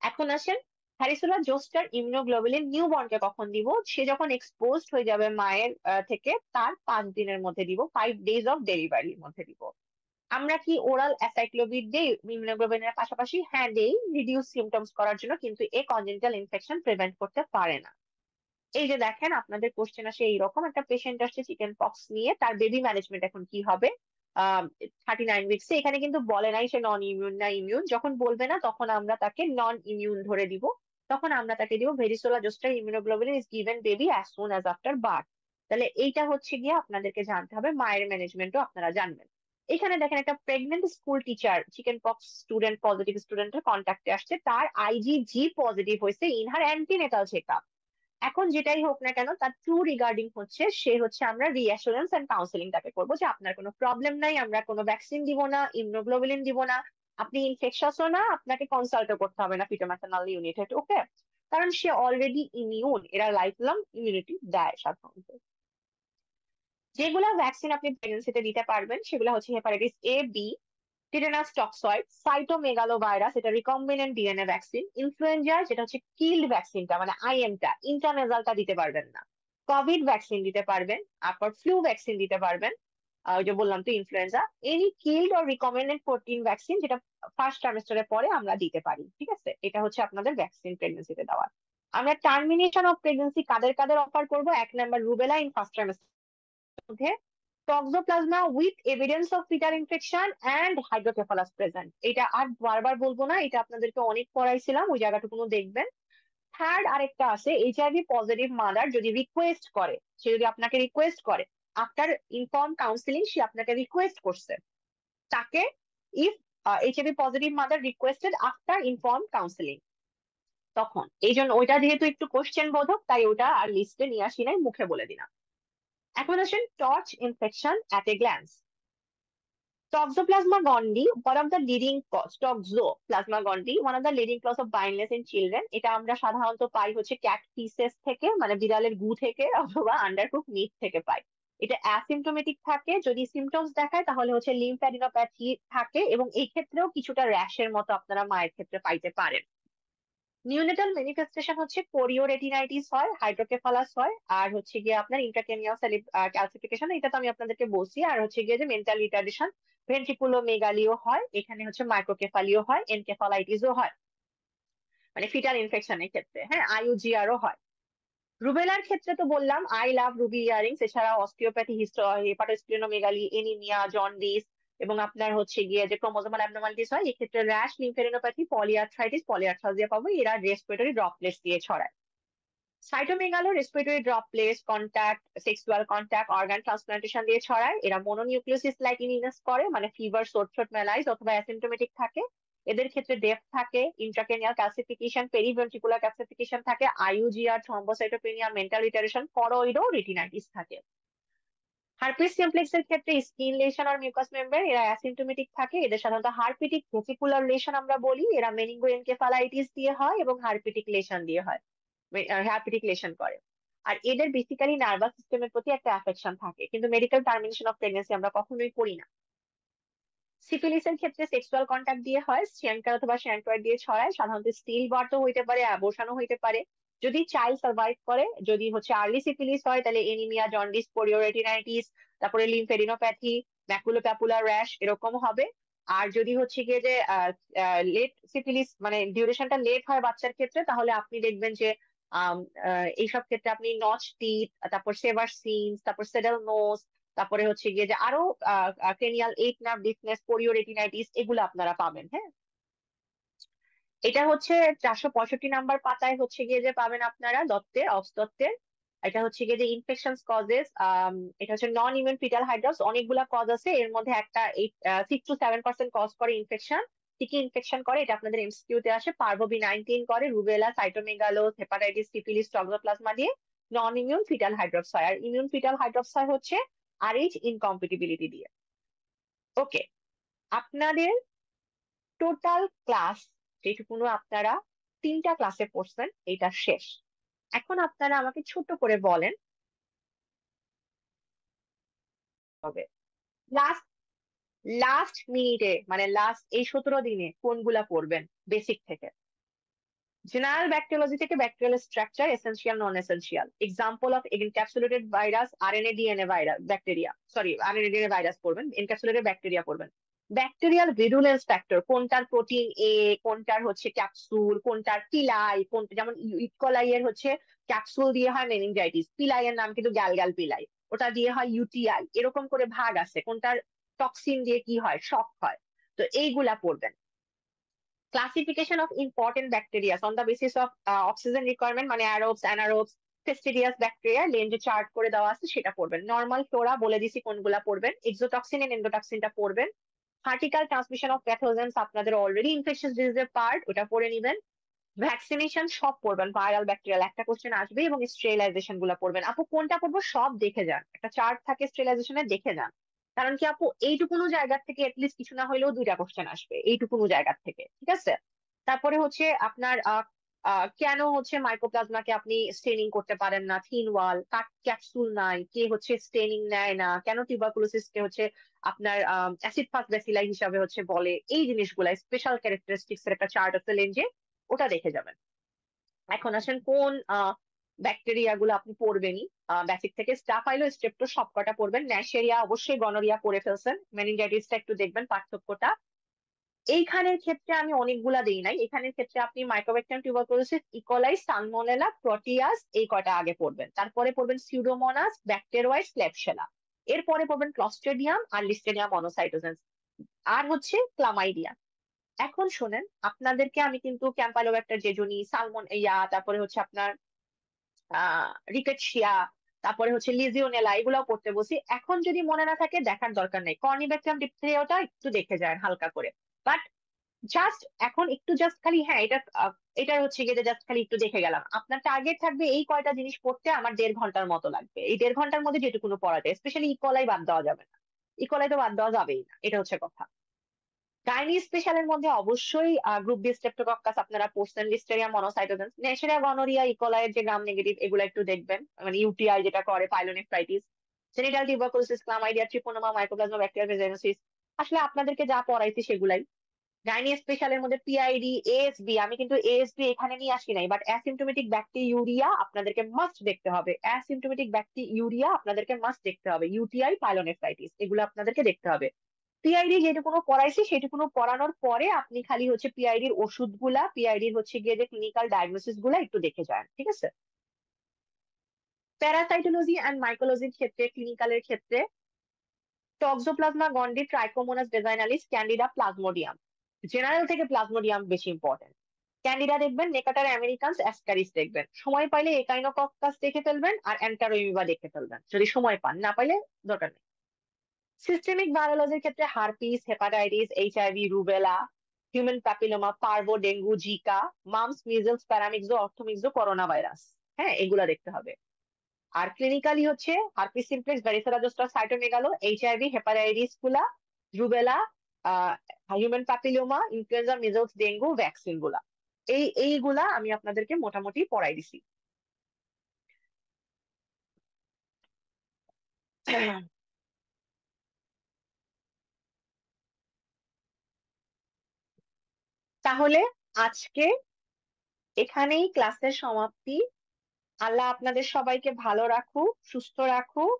এখন আসেন হ্যারিসোলা জোস্টার ইমিউনোগ্লোবুলিন নিউবর্নকে কখন দিব, সে যখন এক্সপোজড হয়ে যাবে মায়ের থেকে তার 5 দিনের মধ্যে দিব, 5 days অফ ডেলিভারির মধ্যে দিব। আমরা কি ওরাল অ্যাসাইক্লোভির দেই ইমিউনোগ্লোবিনের পাশাপাশি? হ্যাঁ দেই, রিডিউস সিমটমস করার জন্য, কিন্তু এ কনজেনিটাল ইনফেকশন প্রিভেন্ট করতে পারে না। এই যে দেখেন আপনাদের কোশ্চেন আসে এইরকম, একটা পেশেন্ট আসছে চিকেন পক্স নিয়ে, তার বেবি ম্যানেজমেন্ট এখন কি হবে 39 উইকসে, এখানে কিন্তু বলে নাই সে নন ইমিউন না ইমিউন, যখন বলবে না তখন আমরা তাকে নন ইমিউন ধরে দিব, তখন আমরা তাকে দিব varicella zoster immunoglobulin is given baby as soon as after birth. তাহলে এইটা হচ্ছে গিয়ে আপনাদেরকে জানতে হবে, মায়ের ম্যানেজমেন্টও আপনারা জানবেন। এখানে দেখেন একটা pregnant school teacher chicken pox student, positive স্টুডেন্টের কন্ট্যাক্টে আসছে, তার আইজিজি পজিটিভ হয়েছে ইন হার অ্যান্টিনেটাল চেকআপ। এখন যেটাই হোক না কেন তার ট্রু রিগার্ডিং হচ্ছে সে হচ্ছে আমরা রিঅ্যাসুরেন্স এন্ড কাউন্সিলিং তাকে করবো যে আপনার কোনো প্রবলেম নাই, আমরা কোনো ভ্যাকসিন দিব না, ইমিউনোগ্লোবুলিন দিব না, আপনি ইনফেকশাসও না, আপনাকে কনসাল্টও করতে হবে না ফিটোম্যাটার্নাল ইউনিটেড, ওকে, কারণ সে অলরেডি ইমিউন, এরা লাইফ লং ইমিউনিটি দেয় সাধারণত। যেগুলা ভ্যাকসিন আপনি প্রেগনেন্সিতে দিতে পারবেন সেগুলো হচ্ছে hepatitis A, B, tetanus toxoid, cytomegalo virus, এটা রিকম্বিনেন্ট ডিএনএ ভ্যাকসিন, ইনফ্লুয়েঞ্জা যেটা হচ্ছে কিল্ড ভ্যাকসিনটা মানে আইএমটা, ইন্টারনেজালটা দিতে পারবেন না, কোভিড ভ্যাকসিন দিতে পারবেন, তারপর ফ্লু ভ্যাকসিন দিতে পারবেন, ওই যে বললাম তো influenza, any killed or recommended protein vaccine যেটা ফার্স্ট ট্রাইমেস্টারের পরে আমরা দিতে পারি, ঠিক আছে, এটা হচ্ছে আপনাদের ভ্যাকসিন প্রেগনেন্সিতে দেওয়ার। আমরা টার্মিনেশন অফ প্রেগনেন্সি কাদের কাদের অফার করব, 1 number rubella in first trimester মধ্যে, toxoplasma with evidence of fetal infection and hydrocephalus present, এটা আর বারবার বলবো না, এটা আপনাদেরকে অনেক পড়াইছিলাম, ওই জায়গাটুকু দেখবেন। থার্ড আরেকটা আছে, এইচআইভি পজিটিভ মাদার যদি রিকোয়েস্ট করে, সে যদি আপনাকে রিকোয়েস্ট করে আফটার ইনফর্ম কাউন্সিলিং, সে আপনাকে রিকোয়েস্ট করছে, তাকে if HIV positive mother requested after inform counselling, তখন এই জন্য ওইটা যেহেতু একটু কোশ্চেন বোধক, তাই ওটা আর লিস্টে নিয়ে আসি নাই, মুখে বলে দিলাম। এখন আসেন torch infection at a glance. Toxoplasma gondii, one of the leading cause, Toxoplasma gondii, one of the leading cause of blindness in children. এটা আমরা সাধারণত পাই হচ্ছে ক্যাট ফিসেস থেকে, মানে বিড়ালের গু থেকে, অথবা আন্ডারকুক মিট থেকে পাই। এটা অ্যাসিমটোমেটিক থাকে, যদি সিমটমস দেখায় তাহলে হচ্ছে লিম্ফ্যাডিনোপ্যাথি থাকে, এবং এই ক্ষেত্রেও কিছুটা র্যাশের মতো আপনারা মায়ের ক্ষেত্রে পাইতে পারেন। নিউনেটাল ম্যানিফেস্টেশন হচ্ছে কোরিওরেটিনাইটিস হয়, হাইড্রোকেফালাস হয়, আর হচ্ছে গিয়ে আপনার ইন্ট্রাক্রেনিয়াল ক্যালসিফিকেশন, এটা তো আমি আপনাদেরকে বলছি। আর হচ্ছে গিয়ে যে মেন্টাল রিটার্ডেশন, ভেন্ট্রিকুলোমেগালিও হয়, এখানে হচ্ছে মাইক্রোকেফালিও হয়, এনকেফালাইটিসও হয়, মানে ফিটাল ইনফেকশনের ক্ষেত্রে। হ্যাঁ, আইইউজিআরও হয়। রুবেলার ক্ষেত্রে তো বললাম আই লাভ রুবি ইয়ারিংস, এছাড়া অস্টিওপ্যাথি, হেপাটোস্প্লিনোমেগালি, এনিমিয়া, জন্ডিস, এবং আপনার হচ্ছে গিয়ে যে ক্রোমোজোমাল অ্যাবনর্মালিটিস হয়, এক্ষেত্রে র্যাশ, লিম্ফেডিনোপ্যাথি, পলিআর্থ্রাইটিস, পলিআর্থ্রালজিয়া পাবো, এরা রেসপিরেটরি ড্রপলেটস দিয়ে ছড়ায়। Cytomegalo respiratory droplets, contact, sexual contact, organ transplantation দিয়ে ছড়ায়। এরা মোনোনিউক্লিওসিস লাইক ইলিনেস করে, মানে ফিভার, সোর থ্রোট, ম্যালাইজ, অথবা অ্যাসিম্পটোমেটিক থাকে। এদের ক্ষেত্রে ডেফ থাকে, ইন্ট্রাক্রেনিয়াল ক্যালসিফিকেশন, পেরিভেন্ট্রিকুলার ক্যালসিফিকেশন থাকে, আইইউজিআর, থ্রম্বোসাইটোপেনিয়া, মেন্টাল রিটারেশন, করোইডো রিটিনাইটিস থাকে। হার্পিস সিমপ্লেক্স এর ক্ষেত্রে স্কিন লেশন আর মিউকাস মেম্বার, এরা অ্যাসিম্পটোমেটিক থাকে। এদের সাধারণত হার্পিটিক ভেসিকুলার লেশন আমরা বলি, এরা মেনিঙ্গো এনকেফালাইটিস দিয়ে হয় এবং হার্পিটিক লেশন দিয়ে হয়, হার্পিটিক লেশন করে। আর এদের বেসিক্যালি নার্ভাস সিস্টেমের প্রতি একটা অ্যাফেকশন থাকে, কিন্তু মেডিকেল টার্মিনেশন অফ প্রেগন্যান্সি আমরা কখনোই করি না। সিফিলিসের ক্ষেত্রে সেক্সুয়াল কন্ট্যাক্ট দিয়ে হয়, শ্যাঙ্কার অথবা শ্যাঙ্কয়ার দিয়ে ছড়ায়, সাধারণত স্টিল বার্থও হইতে পারে, অ্যাবর্শনও হইতে পারে। যদি চাইল্ড সার্ভাইভ করে, যদি হচ্ছে আর্লি সিফিলিস হয়, তাহলে এনিমিয়া, জন্ডিস, কোরিওরেটিনাইটিস, তারপরে লিম্ফেডিনোপ্যাথি, ম্যাকুলোপ্যাপুলার র্যাশ এরকম হবে। আর যদি হচ্ছে গিয়ে যে লেট সিফিলিস, মানে ডিউরেশনটা লেট হয় বাচ্চার ক্ষেত্রে, তাহলে আপনি দেখবেন যে এইসব ক্ষেত্রে আপনি নচ টিথ, তারপর সেভার সিনস, তারপর সেডাল নোজ, তারপরে হচ্ছে গিয়ে যে আরো ক্রেনিয়াল এইট নার্ভ ডিসনেস, কোরিওরেটিনাইটিস, এগুলো আপনারা পাবেন। হ্যাঁ, এটা হচ্ছে 465 নাম্বার পাতায় হচ্ছে গিয়ে যে পাবেন আপনারা দত্তের, অক্স দত্তের। এটা হচ্ছে গিয়ে যে ইনফেকশন কজেস, এটা হচ্ছে নন ইমিউন ফিটাল হাইড্রস, অনেকগুলা কজ আছে, এর মধ্যে একটা 6 to 7% কজ করে ইনফেকশন। কি কি ইনফেকশন করে এটা আপনাদের এমসিকিউ তে আসে। পারভোবি 19 করে, রুবেলা, সাইটোমেগালোস, হেপাটাইটিস, সিফিলিস, টক্সোপ্লাজমা দিয়ে নন ইমিউন ফিটাল হাইড্রপস হয়। আর ইমিউন ফিটাল হাইড্রপস হয় হচ্ছে আরএইচ ইনকম্পিটিবিলিটি দিয়ে। ওকে, আপনাদের টোটাল ক্লাস যেটুকুনো আপনারা 3টা ক্লাসে পড়ছেন, এটা শেষ। এখন আপনারা আমাকে ছোট করে বলেন হবে লাস্ট লাস্ট মিনিটে, মানে লাস্ট এই 17 দিনে কোনগুলা পড়বেন বেসিক থেকে। জেনারেল ব্যাকটেরিওলজি থেকে bacterial structure, essential, non essential, example of encapsulated virus, RNA DNA virus, bacteria, sorry RNA DNA virus পড়বেন, এনক্যাপসুলেটেড ব্যাকটেরিয়া পড়বেন। ব্যাকটেরিয়াল ভিরুলেন্স ফ্যাক্টর, কোনটার প্রোটিন এ, কোনটার হচ্ছে ক্যাপসুল, কোনটার পিলাই, কোন যেমন ইকোলাই এর হচ্ছে ক্যাপসুল দিয়ে হয় মেনিনজাইটিস, পিলাই এর নাম কিন্তু গ্যালগ্যাল পিলাই, ওটা দিয়ে হয় ইউটিআই, এরকম করে ভাগ আছে, কোনটার টক্সিন দিয়ে কি হয়, শক হয়। তো এইগুলা পড়বেন। Classification of important bacteria on the basis of oxygen requirement, মানে অ্যারোবস, অ্যানারোবস, ফেস্টিডিয়াস ব্যাকটেরিয়া লেঞ্জে চার্ট করে দেওয়া আছে, সেটা পড়বেন। নর্মাল ফ্লোরা বলে দিছি কোনগুলা পড়বেন, এক্সোটক্সিন এন্ড এন্ডোটক্সিনটা পড়বেন। ভার্টিক্যাল ট্রান্সমিশন অফ প্যাথোজেন্স আপনাদের অলরেডি ইনফেকশন ডিজিজের পার্ট, ওটা পড়ে নিবেন। ভ্যাকসিনেশন সব পড়বেন, ভাইরাল, ব্যাকটেরিয়াল, একটা কোশ্চেন আসবে, এবং স্টেরিলাইজেশন গুলা পড়বেন। আপু কোনটা পড়বো, সব দেখে যান, একটা চার্ট থাকে স্টেরিলাইজেশনে, দেখে যান। কারণ কি আপু, এইটুকুনো জায়গা থেকে এটলিস্ট কিছু না হলেও 2টা কোশ্চেন আসবে এইটুকুনো জায়গা থেকে, ঠিক আছে। তারপরে হচ্ছে আপনার কেন হচ্ছে মাইকোপ্লাজমাকে আপনি স্টেনিং করতে পারেন না, থিন ওয়াল, ক্যাপসুল নাই, কে হচ্ছে স্টেনিং নেয় না, কেন টিউবারকুলোসিস কে হচ্ছে আপনার অ্যাসিড ফাস্ট ব্যাসিলাই হিসাবে হচ্ছে বলে, এই জিনিসগুলা স্পেশাল ক্যারেক্টারিস্টিক্স এর একটা চার্ট আছে লেঞ্জে, ওটা দেখে যাবেন। এখন আসেন কোন ব্যাকটেরিয়া গুলো আপনি পড়বেনই বেসিক থেকে। স্টাফাইলো, স্ট্রেপ্টো সবকটা পড়বেন। ন্যাশেরিয়া অবশ্যই, গনোরিয়া পড়ে ফেলছেন, মেনিনজাইটিসটা একটু দেখবেন পার্থক্যটা। এইখানের ক্ষেত্রে আমি অনেকগুলা দিই নাই, এখানের ক্ষেত্রে আপনি mycobacterium, tuberculosis, E. coli, salmonella, Proteus, এই কটা আগে পড়বেন। তারপরে পড়বেন সিউডোমোনাস, ব্যাকটেরোয়াইডস, ক্লেবশেলা। এরপরে পড়বেন ক্লস্ট্রিডিয়াম আর লিস্টেরিয়া মনোসাইটোজেন্স, আর হচ্ছে ক্লামাইডিয়া। এখন শোনেন, আপনাদেরকে আমি কিন্তু ক্যাম্পাইলোব্যাক্টার, জেজুনি, সালমন তারপরে হচ্ছে আপনার রিকেটশিয়া, তারপরে হচ্ছে লিজিওনেলা, এগুলাও পড়তে বসি। এখন যদি মনে না থাকে দেখার দরকার নেই, কর্নিব্যাকটেরিয়াম, ডিপথেরিয়াটা একটু দেখে যায় হালকা করে। বাট জাস্ট এখন একটু জাস্ট খালি, হ্যাঁ এটা হচ্ছে গিয়ে জাস্ট খালি একটু দেখে গেলাম। আপনার টার্গেট থাকবে এই কয়টা জিনিস পড়তে আমার 1.5 ঘন্টার মতো লাগবে, এই 1.5 ঘন্টার মধ্যে যেটুকুনো পড়া যায়। স্পেশালি ইকোলাই বাদ দেওয়া যাবে না, ইকোলাই তো বাদ দেওয়া যাবেই না, এটা হচ্ছে কথা। গাইনি স্পেশালের মধ্যে অবশ্যই গ্রুপ বি স্ট্রেপ্টোকক্কাস আপনারা পড়ছেন, লিস্টেরিয়া মনোসাইটোজেন্স, নেশারিয়া গনোরিয়া ইকোলাইয়ের যে গ্রাম নেগেটিভ এগুলো একটু দেখবেন, মানে ইউটিআই যেটা করে, pyelonephritis, genital tuberculosis, chlamydia, treponema, mycoplasma, bacteria vaginosis. আসলে আপনাদেরকে যা পড়াইছি সেগুলাই। গাইনি স্পেশালের মধ্যে পিআইডি, এএসবি, আমি কিন্তু এএসবি এখানে নিয়ে আসি নাই, বাট অ্যাসিম্পটোমেটিক ব্যাকটেরিউরিয়া আপনাদেরকে মাস্ট দেখতে হবে, অ্যাসিম্পটোমেটিক ব্যাকটেরিউরিয়া আপনাদেরকে মাস্ট দেখতে হবে, ইউটিআই, পাইলোনেফ্রাইটিস এগুলো আপনাদেরকে দেখতে হবে। পিআইডি যেটুকুনো পড়াইছি সেটুকুনো পড়ানোর পরে আপনি খালি হচ্ছে পিআইডির ওষুধগুলা, পিআইডির হচ্ছে গিয়ে যে ক্লিনিক্যাল ডায়াগনোসিস গুলা একটু দেখে যান, ঠিক আছে? প্যারাসাইটোলজি অ্যান্ড মাইকোলজির ক্ষেত্রে, ক্লিনিক্যালের ক্ষেত্রে টক্সোপ্লাজমা গন্ডি, ট্রাইকোমোনাস ভেজাইনালিস, ক্যান্ডিডা, প্লাজমোডিয়াম। জেনারেল থেকে প্লাজমোডিয়াম বেশি ইম্পর্টেন্ট। ক্যান্ডিডা দেখবেন, নেকাটার আমেরিকানস, অ্যাসকারিস দেখবেন, সময় পাইলে একাইনোকক্কাস দেখে ফেলবেন আর এন্টারোইমিবা দেখে ফেলবেন যদি সময় পান, না পাইলে দরকার নেই। সিস্টেমিক ভাইরোলজির ক্ষেত্রে herpes, hepatitis, HIV, rubella, human papilloma, parvo, dengue, Zika, mumps, measles, paramyxo, orthomyxo, corona virus. হ্যাঁ, এগুলা দেখতে হবে। আর ক্লিনিক্যালি হচ্ছে herpes simplex, varicella zoster, cytomegalo, HIV, hepatitis গুলা, rubella, uh human papilloma, influenza, measles, dengue, vaccine গুলা। এইগুলা আমি আপনাদেরকে মোটামুটি পড়াই দিছি। তাহলে আজকে এখানেই ক্লাসের সমাপ্তি। আল্লাহ আপনাদের সবাইকে ভালো রাখুক, সুস্থ রাখুক।